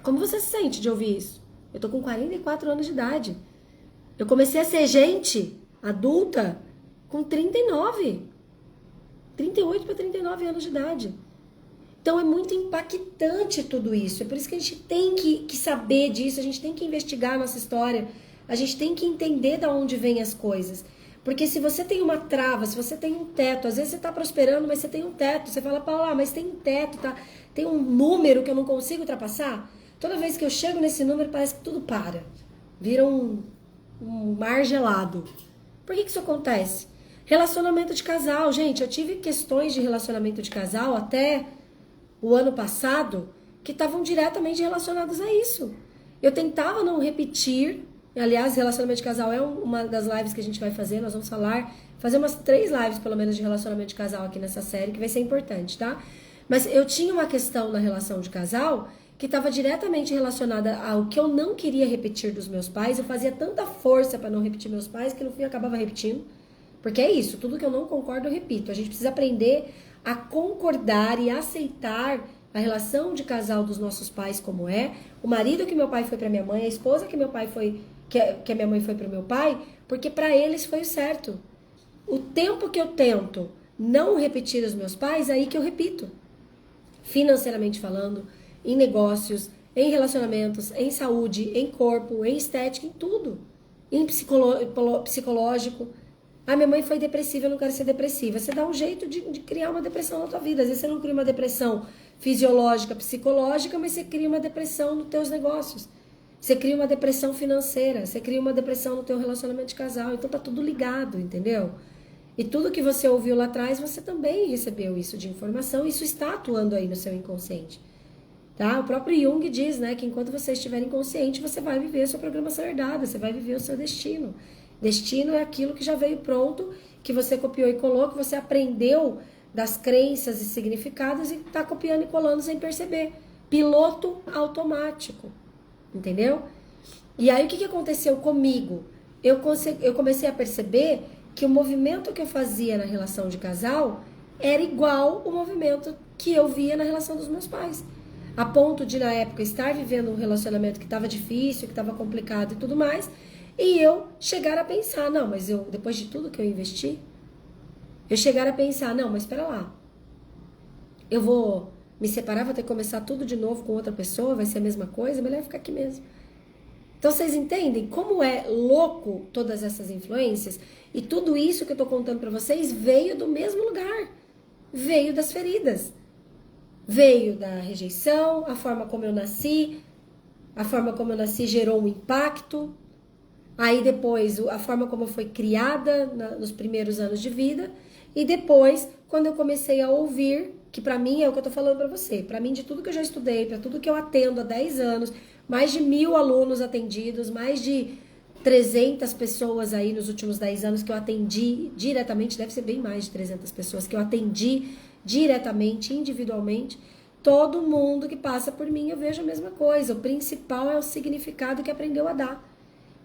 Como você se sente de ouvir isso? Eu tô com 44 anos de idade. Eu comecei a ser gente adulta com 39. 38 para 39 anos de idade. Então é muito impactante tudo isso. É por isso que a gente tem que saber disso, a gente tem que investigar a nossa história, a gente tem que entender de onde vêm as coisas. Porque se você tem uma trava, se você tem um teto, às vezes você tá prosperando, mas você tem um teto. Você fala, Paula, mas tem um teto, tá? Tem um número que eu não consigo ultrapassar. Toda vez que eu chego nesse número, parece que tudo para. Vira um mar gelado. Por que isso acontece? Relacionamento de casal. Gente, eu tive questões de relacionamento de casal até o ano passado que estavam diretamente relacionadas a isso. Eu tentava não repetir. Aliás, relacionamento de casal é uma das lives que a gente vai fazer. Nós vamos fazer umas 3 lives, pelo menos, de relacionamento de casal aqui nessa série, que vai ser importante, tá? Mas eu tinha uma questão na relação de casal que estava diretamente relacionada ao que eu não queria repetir dos meus pais. Eu fazia tanta força para não repetir meus pais que no fim eu acabava repetindo. Porque é isso, tudo que eu não concordo eu repito. A gente precisa aprender a concordar e aceitar a relação de casal dos nossos pais como é. O marido que meu pai foi para minha mãe, a esposa que meu pai foi, que a minha mãe foi para o meu pai, porque para eles foi o certo. O tempo que eu tento não repetir os meus pais, é aí que eu repito. Financeiramente falando, em negócios, em relacionamentos, em saúde, em corpo, em estética, em tudo. Em psicológico. Ah, minha mãe foi depressiva, eu não quero ser depressiva. Você dá um jeito de criar uma depressão na tua vida. Às vezes você não cria uma depressão fisiológica, psicológica, mas você cria uma depressão nos teus negócios. Você cria uma depressão financeira, você cria uma depressão no teu relacionamento de casal. Então tá tudo ligado, entendeu? E tudo que você ouviu lá atrás, você também recebeu isso de informação. Isso está atuando aí no seu inconsciente. Tá? O próprio Jung diz, né, que enquanto você estiver inconsciente, você vai viver a sua programação herdada, você vai viver o seu destino. Destino é aquilo que já veio pronto, que você copiou e colou, que você aprendeu das crenças e significados e está copiando e colando sem perceber. Piloto automático, entendeu? E aí o que aconteceu comigo? Eu comecei a perceber que o movimento que eu fazia na relação de casal era igual o movimento que eu via na relação dos meus pais. A ponto de, na época, estar vivendo um relacionamento que estava difícil, que estava complicado e tudo mais, e eu chegar a pensar, não, mas depois de tudo que eu investi, eu chegar a pensar, não, mas espera lá, eu vou me separar, vou ter que começar tudo de novo com outra pessoa, vai ser a mesma coisa, melhor ficar aqui mesmo. Então vocês entendem como é louco todas essas influências? E tudo isso que eu tô contando para vocês veio do mesmo lugar. Veio das feridas. Veio da rejeição, a forma como eu nasci. A forma como eu nasci gerou um impacto. Aí depois a forma como eu fui criada nos primeiros anos de vida. E depois, quando eu comecei a ouvir, que pra mim é o que eu tô falando pra você. Pra mim, de tudo que eu já estudei, pra tudo que eu atendo há 10 anos, mais de 1.000 alunos atendidos, mais de 300 pessoas aí nos últimos 10 anos que eu atendi diretamente, deve ser bem mais de 300 pessoas que eu atendi diretamente, individualmente. Todo mundo que passa por mim eu vejo a mesma coisa. O principal é o significado que aprendeu a dar.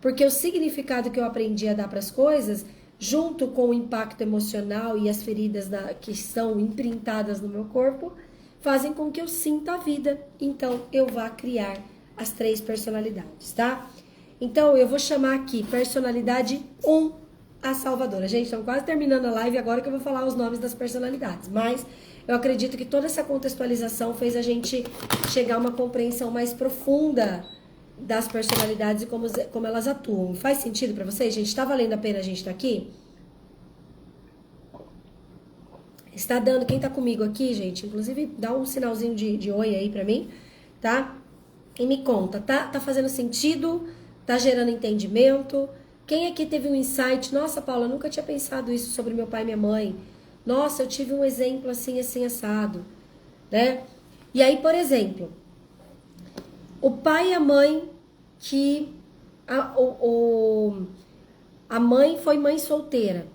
Porque o significado que eu aprendi a dar para as coisas, junto com o impacto emocional e as feridas que estão imprintadas no meu corpo, fazem com que eu sinta a vida. Então, eu vá criar as 3 personalidades, tá? Então, eu vou chamar aqui personalidade 1, a salvadora. Gente, estamos quase terminando a live agora que eu vou falar os nomes das personalidades. Mas eu acredito que toda essa contextualização fez a gente chegar a uma compreensão mais profunda das personalidades e como elas atuam. Faz sentido pra vocês, gente? Tá valendo a pena a gente estar aqui? Está dando, quem tá comigo aqui, gente, inclusive dá um sinalzinho de oi aí pra mim, tá? E me conta, tá fazendo sentido? Tá gerando entendimento? Quem aqui teve um insight? Nossa, Paula, eu nunca tinha pensado isso sobre meu pai e minha mãe. Nossa, eu tive um exemplo assim, assim, assado, né? E aí, por exemplo, o pai e a mãe que a mãe foi mãe solteira.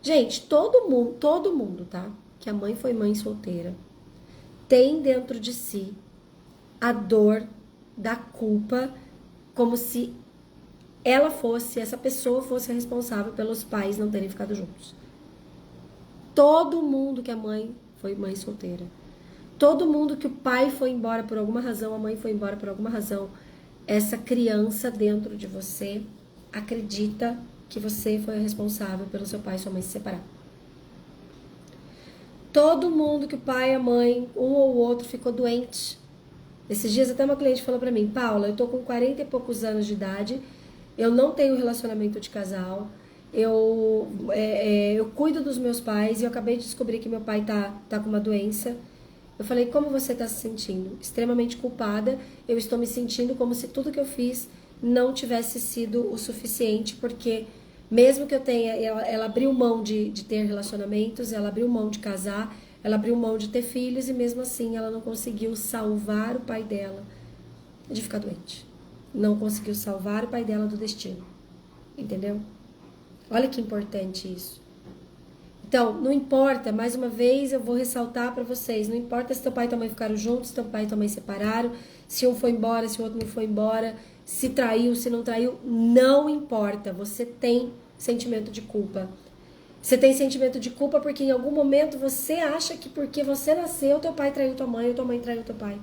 Gente, todo mundo, tá? Que a mãe foi mãe solteira tem dentro de si a dor da culpa, como se essa pessoa fosse a responsável pelos pais não terem ficado juntos. Todo mundo que a mãe foi mãe solteira. Todo mundo que o pai foi embora por alguma razão, a mãe foi embora por alguma razão, essa criança dentro de você acredita que você foi responsável pelo seu pai e sua mãe se separar. Todo mundo que o pai e a mãe, um ou outro, ficou doente. Esses dias até uma cliente falou pra mim, Paula, eu tô com 40 e poucos anos de idade, eu não tenho relacionamento de casal, eu cuido dos meus pais e eu acabei de descobrir que meu pai tá com uma doença. Eu falei, como você está se sentindo? Extremamente culpada. Eu estou me sentindo como se tudo que eu fiz não tivesse sido o suficiente, porque mesmo que eu tenha... Ela abriu mão de ter relacionamentos, ela abriu mão de casar, ela abriu mão de ter filhos e mesmo assim ela não conseguiu salvar o pai dela de ficar doente. Não conseguiu salvar o pai dela do destino. Entendeu? Olha que importante isso. Então, não importa, mais uma vez eu vou ressaltar para vocês, não importa se teu pai e tua mãe ficaram juntos, se teu pai e tua mãe separaram, se um foi embora, se o outro não foi embora, se traiu, se não traiu, não importa, você tem sentimento de culpa. Você tem sentimento de culpa porque em algum momento você acha que porque você nasceu, teu pai traiu tua mãe ou tua mãe traiu teu pai.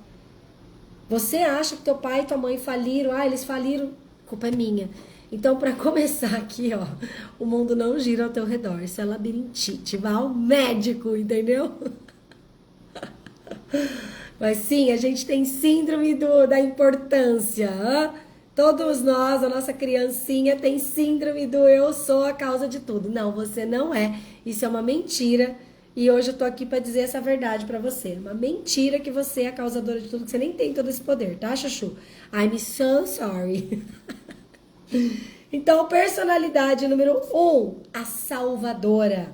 Você acha que teu pai e tua mãe faliram, eles faliram, culpa é minha. Então, para começar aqui, ó, o mundo não gira ao teu redor. Isso é labirintite. Vá ao médico, entendeu? Mas sim, a gente tem síndrome da importância. Hein? Todos nós, a nossa criancinha, tem síndrome do eu sou a causa de tudo. Não, você não é. Isso é uma mentira. E hoje eu tô aqui para dizer essa verdade para você. Uma mentira que você é a causadora de tudo, que você nem tem todo esse poder, tá, Chuchu? I'm so sorry. Então, personalidade número 1, a salvadora.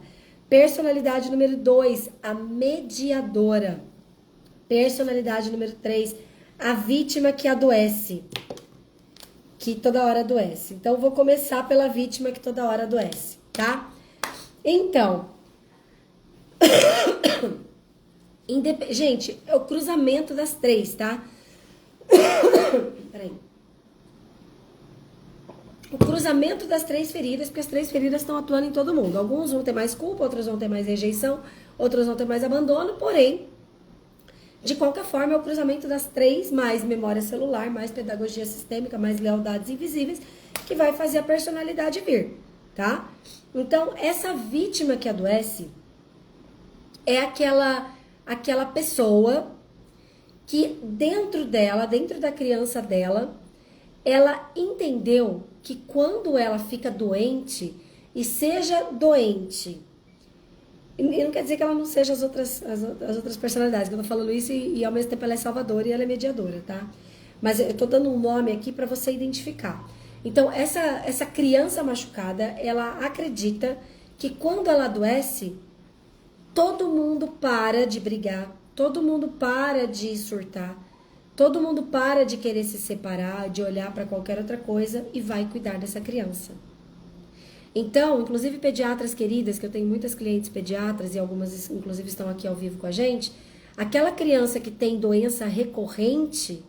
Personalidade número 2, a mediadora. Personalidade número 3, a vítima que adoece. Que toda hora adoece. Então, vou começar pela vítima que toda hora adoece, tá? Então, gente, é o cruzamento das 3, tá? Peraí. O cruzamento das 3 feridas, porque as 3 feridas estão atuando em todo mundo. Alguns vão ter mais culpa, outros vão ter mais rejeição, outros vão ter mais abandono, porém, de qualquer forma, é o cruzamento das 3, mais memória celular, mais pedagogia sistêmica, mais lealdades invisíveis, que vai fazer a personalidade vir, tá? Então, essa vítima que adoece é aquela pessoa que dentro dela, dentro da criança dela, ela entendeu que quando ela fica doente, e seja doente, e não quer dizer que ela não seja as outras personalidades, que eu tô falando isso e ao mesmo tempo ela é salvadora e ela é mediadora, tá? Mas eu tô dando um nome aqui para você identificar. Então, essa criança machucada, ela acredita que quando ela adoece, todo mundo para de brigar, todo mundo para de surtar, todo mundo para de querer se separar, de olhar para qualquer outra coisa e vai cuidar dessa criança. Então, inclusive pediatras queridas, que eu tenho muitas clientes pediatras e algumas inclusive estão aqui ao vivo com a gente, aquela criança que tem doença recorrente,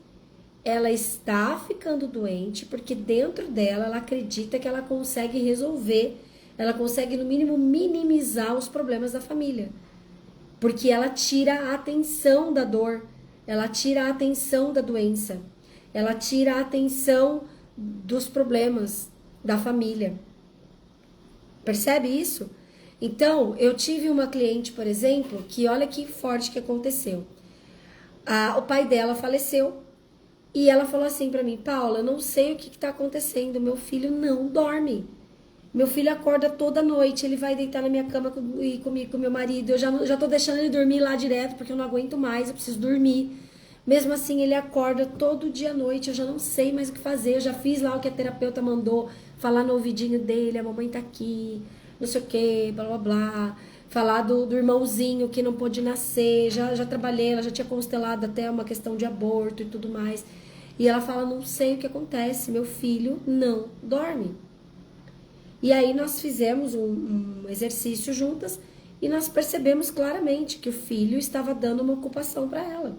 ela está ficando doente porque dentro dela ela acredita que ela consegue resolver, ela consegue no mínimo minimizar os problemas da família. Porque ela tira a atenção da dor, ela tira a atenção da doença, ela tira a atenção dos problemas da família. Percebe isso? Então, eu tive uma cliente, por exemplo, que olha que forte que aconteceu. O pai dela faleceu e ela falou assim pra mim: Paula, eu não sei o que tá acontecendo, meu filho não dorme. Meu filho acorda toda noite, ele vai deitar na minha cama comigo, com meu marido. Eu já tô deixando ele dormir lá direto, porque eu não aguento mais, eu preciso dormir. Mesmo assim, ele acorda todo dia à noite, eu já não sei mais o que fazer. Eu já fiz lá o que a terapeuta mandou, falar no ouvidinho dele, a mamãe tá aqui, não sei o que, blá blá blá. Falar do irmãozinho que não pôde nascer, já trabalhei, ela já tinha constelado até uma questão de aborto e tudo mais. E ela fala, não sei o que acontece, meu filho não dorme. E aí nós fizemos um exercício juntas e nós percebemos claramente que o filho estava dando uma ocupação para ela.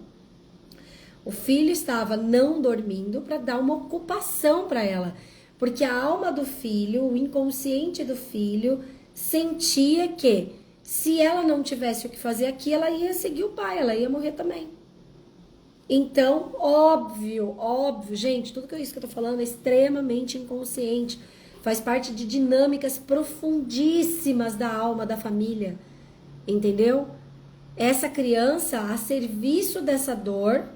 O filho estava não dormindo para dar uma ocupação para ela. Porque a alma do filho, o inconsciente do filho, sentia que se ela não tivesse o que fazer aqui, ela ia seguir o pai, ela ia morrer também. Então, óbvio, gente, tudo isso que eu tô falando é extremamente inconsciente. Faz parte de dinâmicas profundíssimas da alma da família, entendeu? Essa criança, a serviço dessa dor,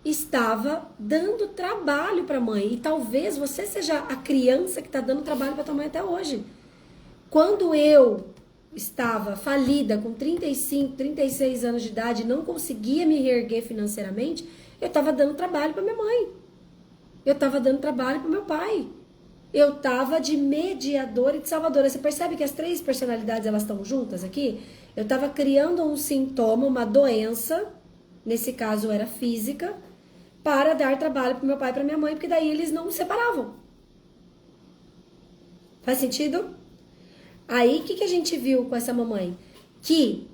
estava dando trabalho para a mãe. E talvez você seja a criança que está dando trabalho para tua mãe até hoje. Quando eu estava falida com 35, 36 anos de idade e não conseguia me reerguer financeiramente, eu estava dando trabalho para minha mãe. Eu estava dando trabalho para meu pai. Eu estava de mediadora e de salvadora. Você percebe que as três personalidades elas estão juntas aqui? Eu estava criando um sintoma, uma doença, nesse caso era física, para dar trabalho para meu pai e para minha mãe, porque daí eles não se separavam. Faz sentido? Aí, o que a gente viu com essa mamãe? Que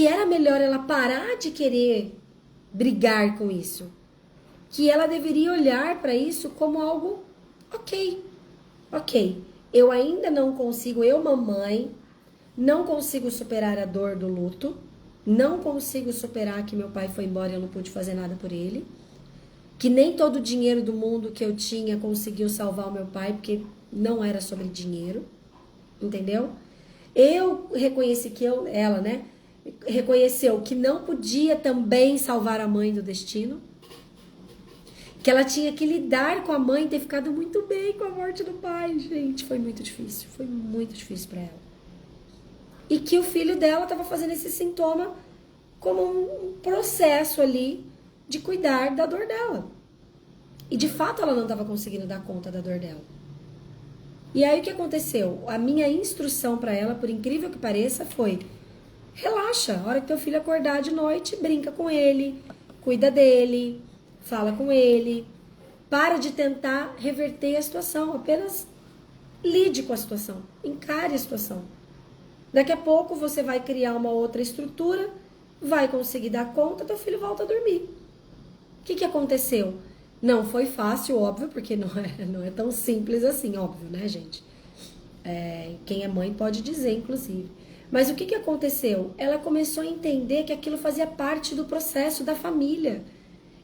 era melhor ela parar de querer brigar com isso. Que ela deveria olhar para isso como algo ok. Eu ainda não consigo, mamãe, não consigo superar a dor do luto. Não consigo superar que meu pai foi embora e eu não pude fazer nada por ele. Que nem todo o dinheiro do mundo que eu tinha conseguiu salvar o meu pai, porque não era sobre dinheiro. Entendeu? Eu reconheci que ela, né? Reconheceu que não podia também salvar a mãe do destino. Que ela tinha que lidar com a mãe, ter ficado muito bem com a morte do pai. Gente, foi muito difícil para ela. E que o filho dela estava fazendo esse sintoma como um processo ali de cuidar da dor dela. E de fato ela não estava conseguindo dar conta da dor dela. E aí o que aconteceu? A minha instrução para ela, por incrível que pareça, foi: relaxa, a hora que teu filho acordar de noite, brinca com ele, cuida dele, fala com ele, para de tentar reverter a situação, apenas lide com a situação, encare a situação. Daqui a pouco você vai criar uma outra estrutura, vai conseguir dar conta, teu filho volta a dormir. O que aconteceu? Não foi fácil, óbvio, porque não é tão simples assim, óbvio, né, gente? Quem é mãe pode dizer, inclusive. Mas o que aconteceu? Ela começou a entender que aquilo fazia parte do processo da família.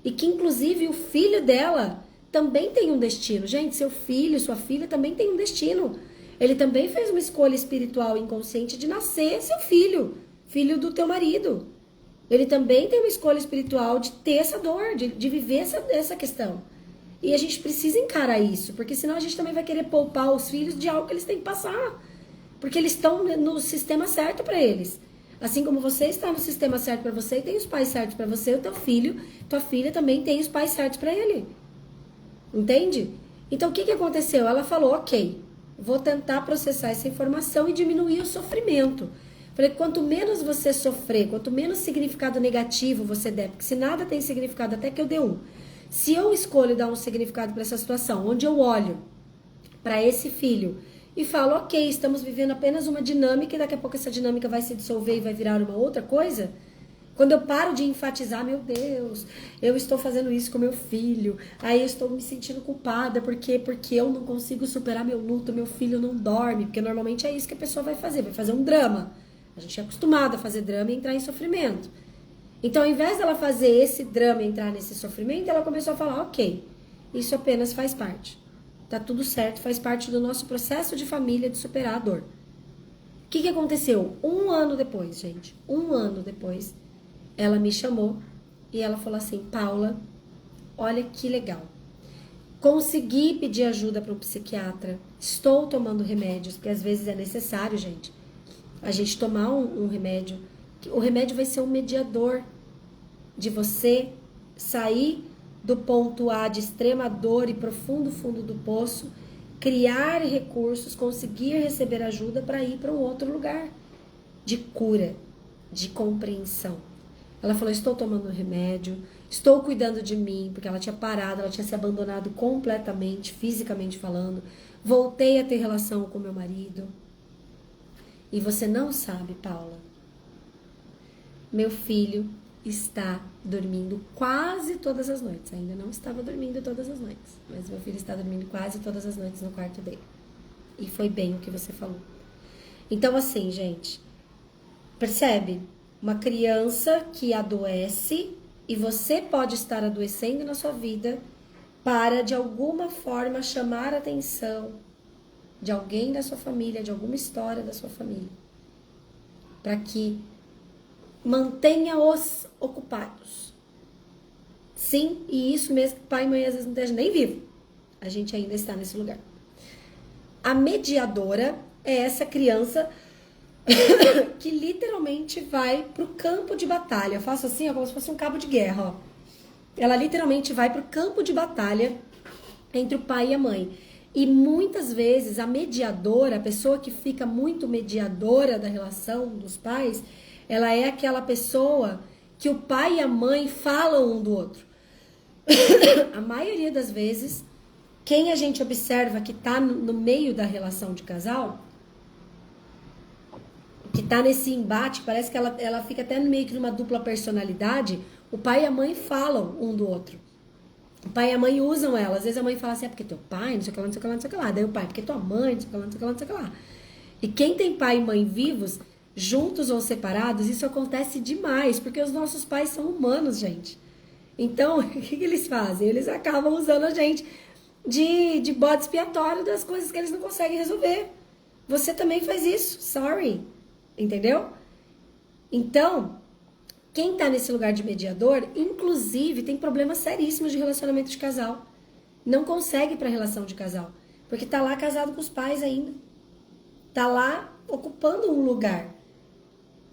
E que, inclusive, o filho dela também tem um destino. Gente, seu filho, sua filha também tem um destino. Ele também fez uma escolha espiritual inconsciente de nascer seu filho, filho do teu marido. Ele também tem uma escolha espiritual de ter essa dor, de viver essa questão. E a gente precisa encarar isso, porque senão a gente também vai querer poupar os filhos de algo que eles têm que passar. Porque eles estão no sistema certo para eles. Assim como você está no sistema certo para você e tem os pais certos para você, o teu filho, tua filha também tem os pais certos para ele. Entende? Então o que aconteceu? Ela falou, ok, vou tentar processar essa informação e diminuir o sofrimento. Falei, quanto menos você sofrer, quanto menos significado negativo você der, porque se nada tem significado, até que eu dê um. Se eu escolho dar um significado para essa situação, onde eu olho para esse filho e falo, ok, estamos vivendo apenas uma dinâmica e daqui a pouco essa dinâmica vai se dissolver e vai virar uma outra coisa, quando eu paro de enfatizar, meu Deus, eu estou fazendo isso com meu filho, aí eu estou me sentindo culpada porque eu não consigo superar meu luto, meu filho não dorme, porque normalmente é isso que a pessoa vai fazer um drama. A gente é acostumado a fazer drama e entrar em sofrimento. Então, ao invés dela fazer esse drama e entrar nesse sofrimento, ela começou a falar, ok, isso apenas faz parte. Tá tudo certo, faz parte do nosso processo de família de superar a dor. O que aconteceu? 1 ano depois, gente, 1 ano depois, ela me chamou e ela falou assim, Paula, olha que legal. Consegui pedir ajuda para um psiquiatra, estou tomando remédios, porque às vezes é necessário, gente, a gente tomar um remédio. O remédio vai ser um mediador de você sair do ponto A de extrema dor e profundo fundo do poço, criar recursos, conseguir receber ajuda para ir para um outro lugar de cura, de compreensão. Ela falou, estou tomando remédio, estou cuidando de mim, porque ela tinha parado, ela tinha se abandonado completamente, fisicamente falando. Voltei a ter relação com meu marido. E você não sabe, Paula, meu filho está dormindo quase todas as noites. Ainda não estava dormindo todas as noites, mas meu filho está dormindo quase todas as noites no quarto dele. E foi bem o que você falou. Então, assim, gente, percebe? Uma criança que adoece e você pode estar adoecendo na sua vida para, de alguma forma, chamar a atenção de alguém da sua família, de alguma história da sua família, para que mantenha-os ocupados. Sim, e isso mesmo que pai e mãe às vezes não estejam nem vivo. A gente ainda está nesse lugar. A mediadora é essa criança que literalmente vai pro campo de batalha. Eu faço assim, ó, como se fosse um cabo de guerra, ó. Ela literalmente vai pro campo de batalha entre o pai e a mãe. E muitas vezes a mediadora, a pessoa que fica muito mediadora da relação dos pais, ela é aquela pessoa que o pai e a mãe falam um do outro. A maioria das vezes, quem a gente observa que tá no meio da relação de casal, que tá nesse embate, parece que ela fica até meio que numa dupla personalidade, o pai e a mãe falam um do outro. O pai e a mãe usam ela. Às vezes a mãe fala assim, é porque teu pai, não sei o que lá, não sei o que lá, não sei o que lá. Daí o pai, porque tua mãe, não sei o que lá, não sei o que lá, não sei o que lá. E quem tem pai e mãe vivos, juntos ou separados, isso acontece demais, porque os nossos pais são humanos, gente. Então, o que eles fazem? Eles acabam usando a gente de bode expiatório das coisas que eles não conseguem resolver. Você também faz isso, sorry. Entendeu? Então, quem tá nesse lugar de mediador, inclusive, tem problemas seríssimos de relacionamento de casal. Não consegue pra relação de casal. Porque tá lá casado com os pais ainda. Tá lá ocupando um lugar.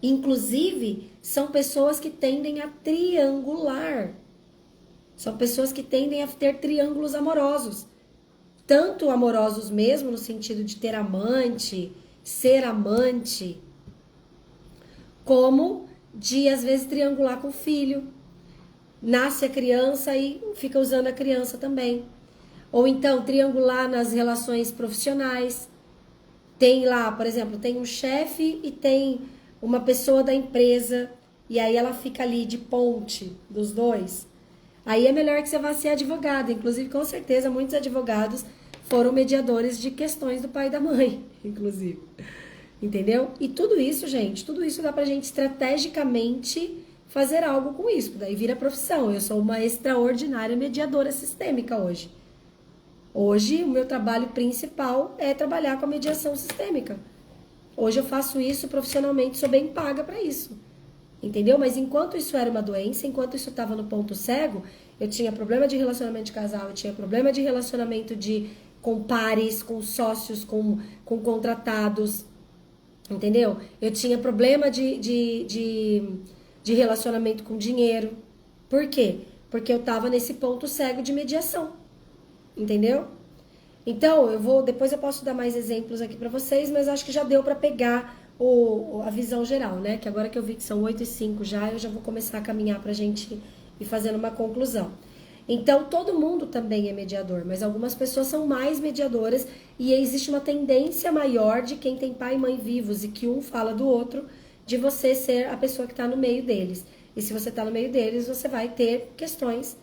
Inclusive, são pessoas que tendem a triangular. São pessoas que tendem a ter triângulos amorosos. Tanto amorosos mesmo, no sentido de ter amante, ser amante, como de, às vezes, triangular com o filho. Nasce a criança e fica usando a criança também. Ou então, triangular nas relações profissionais. Tem lá, por exemplo, tem um chefe e tem uma pessoa da empresa, e aí ela fica ali de ponte dos dois. Aí é melhor que você vá ser advogado. Inclusive, com certeza, muitos advogados foram mediadores de questões do pai e da mãe, inclusive. Entendeu? E tudo isso, gente, tudo isso dá pra gente estrategicamente fazer algo com isso. Daí vira profissão. Eu sou uma extraordinária mediadora sistêmica hoje. Hoje, o meu trabalho principal é trabalhar com a mediação sistêmica. Hoje eu faço isso profissionalmente, sou bem paga pra isso. entendeu? Mas enquanto isso era uma doença, enquanto isso estava no ponto cego, eu tinha problema de relacionamento de casal, eu tinha problema de relacionamento com pares, com sócios, com contratados, entendeu? Eu tinha problema de relacionamento com dinheiro. Por quê? Porque eu tava nesse ponto cego de mediação, entendeu? Então, depois eu posso dar mais exemplos aqui pra vocês, mas acho que já deu pra pegar a visão geral, né? Que agora que eu vi que são 8h05 já, eu já vou começar a caminhar pra gente ir fazendo uma conclusão. Então, todo mundo também é mediador, mas algumas pessoas são mais mediadoras e existe uma tendência maior de quem tem pai e mãe vivos e que um fala do outro, de você ser a pessoa que está no meio deles. E se você está no meio deles, você vai ter questões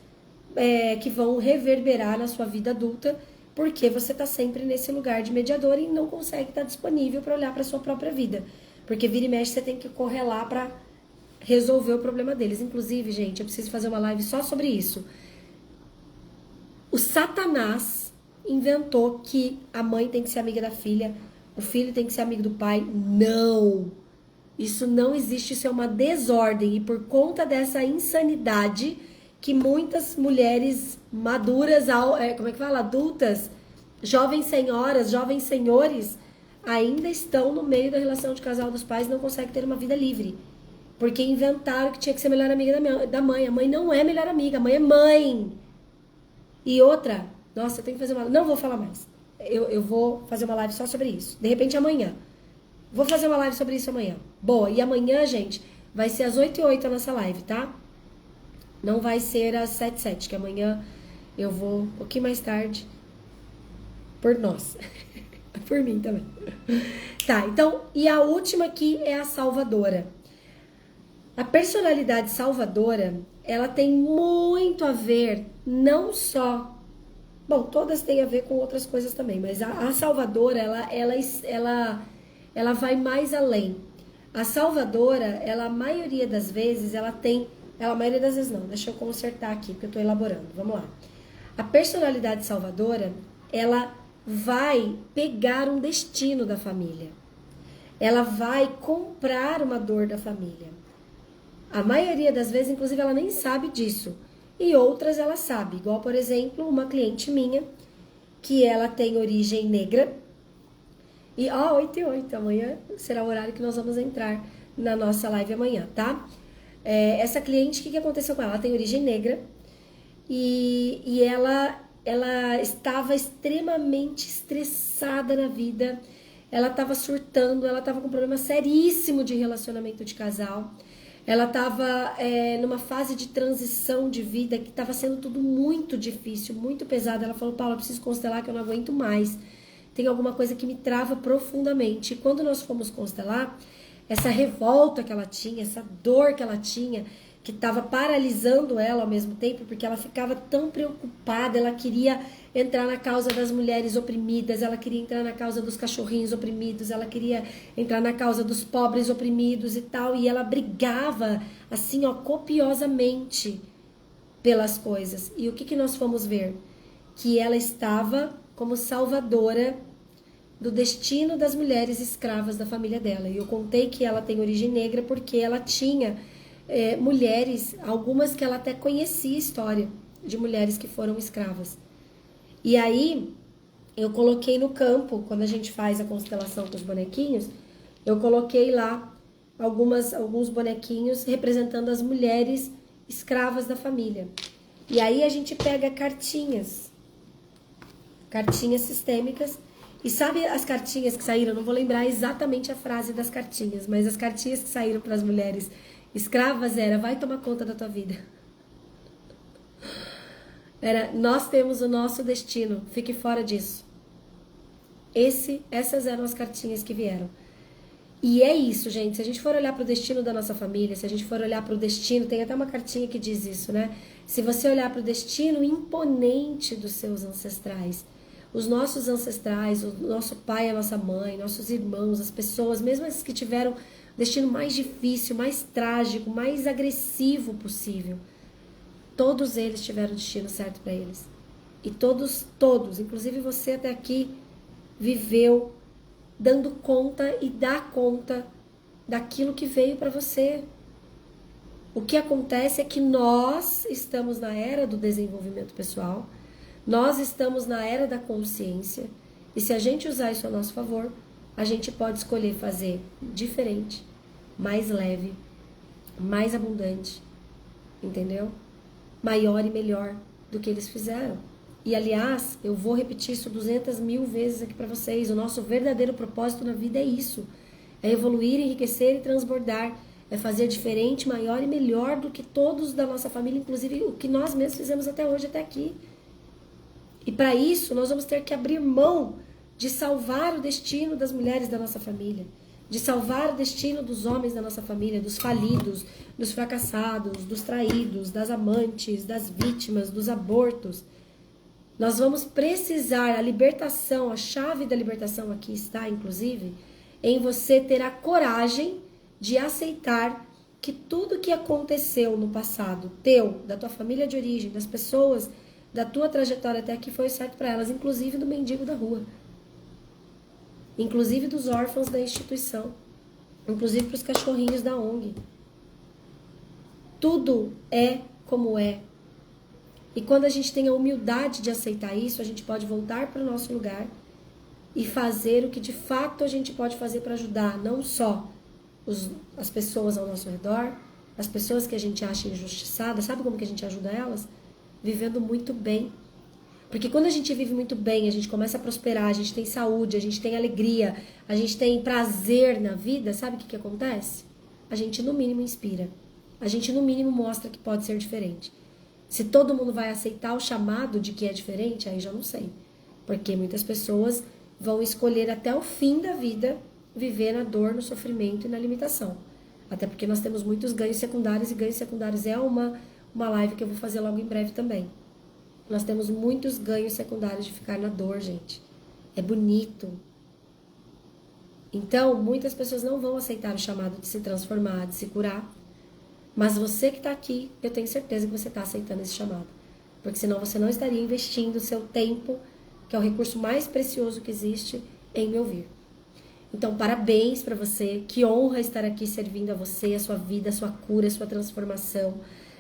que vão reverberar na sua vida adulta, porque você está sempre nesse lugar de mediador e não consegue estar disponível para olhar para a sua própria vida. Porque vira e mexe, você tem que correr lá para resolver o problema deles. Inclusive, gente, eu preciso fazer uma live só sobre isso. O Satanás inventou que a mãe tem que ser amiga da filha, o filho tem que ser amigo do pai. Não! Isso não existe, isso é uma desordem. E por conta dessa insanidade que muitas mulheres maduras, como é que fala? Adultas, jovens senhoras, jovens senhores, ainda estão no meio da relação de casal dos pais e não conseguem ter uma vida livre. Porque inventaram que tinha que ser melhor amiga da mãe. A mãe não é melhor amiga, a mãe é mãe. E outra, nossa, eu tenho que fazer uma... Não vou falar mais. Eu vou fazer uma live só sobre isso. De repente amanhã. Vou fazer uma live sobre isso amanhã. Boa, e amanhã, gente, vai ser às 8h08 a nossa live, tá? Não vai ser às 7h07, que amanhã eu vou um pouquinho mais tarde. Por nós. Por mim também. Tá, então, e a última aqui é a salvadora. A personalidade salvadora, ela tem muito a ver, não só... Bom, todas têm a ver com outras coisas também, mas a salvadora, ela vai mais além. A salvadora, a maioria das vezes, a maioria das vezes não, deixa eu consertar aqui, porque eu tô elaborando, vamos lá. A personalidade salvadora, ela vai pegar um destino da família. Ela vai comprar uma dor da família. A maioria das vezes, inclusive, ela nem sabe disso. E outras ela sabe. Igual, por exemplo, uma cliente minha, que ela tem origem negra. E, 8h08, amanhã será o horário que nós vamos entrar na nossa live amanhã, tá? Essa cliente, o que aconteceu com ela? Ela tem origem negra. E ela estava extremamente estressada na vida. Ela estava surtando, ela estava com um problema seríssimo de relacionamento de casal. Ela estava numa fase de transição de vida que estava sendo tudo muito difícil, muito pesado. Ela falou, Paula, eu preciso constelar que eu não aguento mais. Tem alguma coisa que me trava profundamente. E quando nós fomos constelar, essa revolta que ela tinha, essa dor que ela tinha, que estava paralisando ela ao mesmo tempo, porque ela ficava tão preocupada, ela queria entrar na causa das mulheres oprimidas, ela queria entrar na causa dos cachorrinhos oprimidos, ela queria entrar na causa dos pobres oprimidos e tal, e ela brigava assim, copiosamente pelas coisas. E o que nós fomos ver? Que ela estava como salvadora do destino das mulheres escravas da família dela. E eu contei que ela tem origem negra porque ela tinha mulheres, algumas que ela até conhecia a história de mulheres que foram escravas. E aí, eu coloquei no campo, quando a gente faz a constelação com os bonequinhos, eu coloquei lá alguns bonequinhos representando as mulheres escravas da família. E aí a gente pega cartinhas sistêmicas. E sabe as cartinhas que saíram? Eu não vou lembrar exatamente a frase das cartinhas, mas as cartinhas que saíram para as mulheres escravas era: vai tomar conta da tua vida. Era: nós temos o nosso destino, fique fora disso. Essas eram as cartinhas que vieram. E é isso, gente. Se a gente for olhar para o destino da nossa família, se a gente for olhar para o destino, tem até uma cartinha que diz isso, né? Se você olhar para o destino imponente dos seus ancestrais, os nossos ancestrais, o nosso pai, a nossa mãe, nossos irmãos, as pessoas, mesmo as que tiveram o destino mais difícil, mais trágico, mais agressivo possível, todos eles tiveram o destino certo para eles. E todos, inclusive você até aqui, viveu dando conta e dá conta daquilo que veio para você. O que acontece é que nós estamos na era do desenvolvimento pessoal, nós estamos na era da consciência, e se a gente usar isso a nosso favor, a gente pode escolher fazer diferente, mais leve, mais abundante, entendeu? Maior e melhor do que eles fizeram. E aliás, eu vou repetir isso 200.000 vezes aqui para vocês, o nosso verdadeiro propósito na vida é isso, é evoluir, enriquecer e transbordar, é fazer diferente, maior e melhor do que todos da nossa família, inclusive o que nós mesmos fizemos até hoje, até aqui. E para isso, nós vamos ter que abrir mão de salvar o destino das mulheres da nossa família, de salvar o destino dos homens da nossa família, dos falidos, dos fracassados, dos traídos, das amantes, das vítimas, dos abortos. Nós vamos precisar, a libertação, a chave da libertação aqui está, inclusive, em você ter a coragem de aceitar que tudo que aconteceu no passado, teu, da tua família de origem, das pessoas, da tua trajetória até aqui, foi certo para elas, inclusive do mendigo da rua, inclusive dos órfãos da instituição, inclusive para os cachorrinhos da ONG. Tudo é como é. E quando a gente tem a humildade de aceitar isso, a gente pode voltar para o nosso lugar e fazer o que de fato a gente pode fazer para ajudar, não só as pessoas ao nosso redor, as pessoas que a gente acha injustiçadas. Sabe como que a gente ajuda elas? Vivendo muito bem. Porque quando a gente vive muito bem, a gente começa a prosperar, a gente tem saúde, a gente tem alegria, a gente tem prazer na vida, sabe o que acontece? A gente no mínimo inspira. A gente no mínimo mostra que pode ser diferente. Se todo mundo vai aceitar o chamado de que é diferente, aí já não sei. Porque muitas pessoas vão escolher até o fim da vida viver na dor, no sofrimento e na limitação. Até porque nós temos muitos ganhos secundários, e ganhos secundários é uma live que eu vou fazer logo em breve também. Nós temos muitos ganhos secundários de ficar na dor, gente. É bonito. Então, muitas pessoas não vão aceitar o chamado de se transformar, de se curar. Mas você que está aqui, eu tenho certeza que você está aceitando esse chamado. Porque senão você não estaria investindo o seu tempo, que é o recurso mais precioso que existe, em me ouvir. Então, parabéns para você. Que honra estar aqui servindo a você, a sua vida, a sua cura, a sua transformação.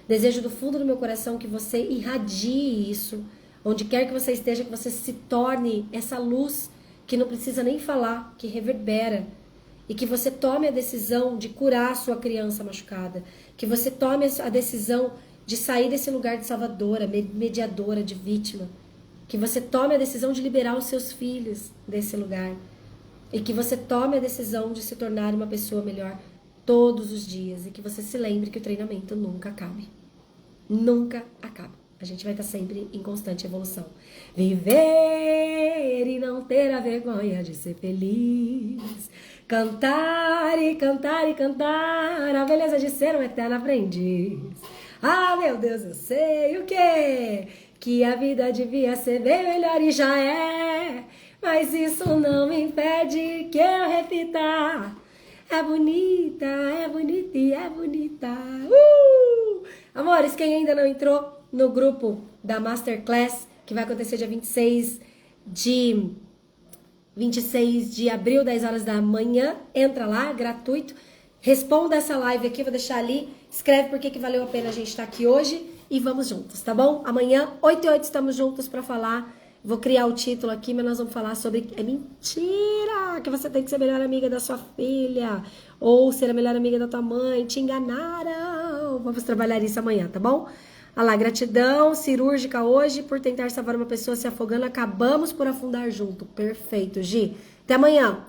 Desejo do fundo do meu coração que você irradie isso. Onde quer que você esteja, que você se torne essa luz que não precisa nem falar, que reverbera. E que você tome a decisão de curar a sua criança machucada. Que você tome a decisão de sair desse lugar de salvadora, mediadora, de vítima. Que você tome a decisão de liberar os seus filhos desse lugar. E que você tome a decisão de se tornar uma pessoa melhor todos os dias. E que você se lembre que o treinamento nunca acabe. Nunca acaba. A gente vai estar sempre em constante evolução. Viver e não ter a vergonha de ser feliz. Cantar e cantar e cantar. A beleza de ser um eterno aprendiz. Ah, meu Deus, eu sei o quê? Que a vida devia ser bem melhor e já é. Mas isso não me impede que eu repita. É bonita e é bonita. Amores, quem ainda não entrou no grupo da Masterclass, que vai acontecer dia 26 de abril, 10 horas da manhã, entra lá, gratuito. Responda essa live aqui, vou deixar ali. Escreve por que valeu a pena a gente estar aqui hoje e vamos juntos, tá bom? Amanhã, 8 e 8, estamos juntos para falar. Vou criar o título aqui, mas nós vamos falar sobre... É mentira que você tem que ser a melhor amiga da sua filha ou ser a melhor amiga da tua mãe. Te enganaram. Vamos trabalhar isso amanhã, tá bom? Olha lá, gratidão cirúrgica hoje por tentar salvar uma pessoa se afogando. Acabamos por afundar junto. Perfeito, Gi. Até amanhã.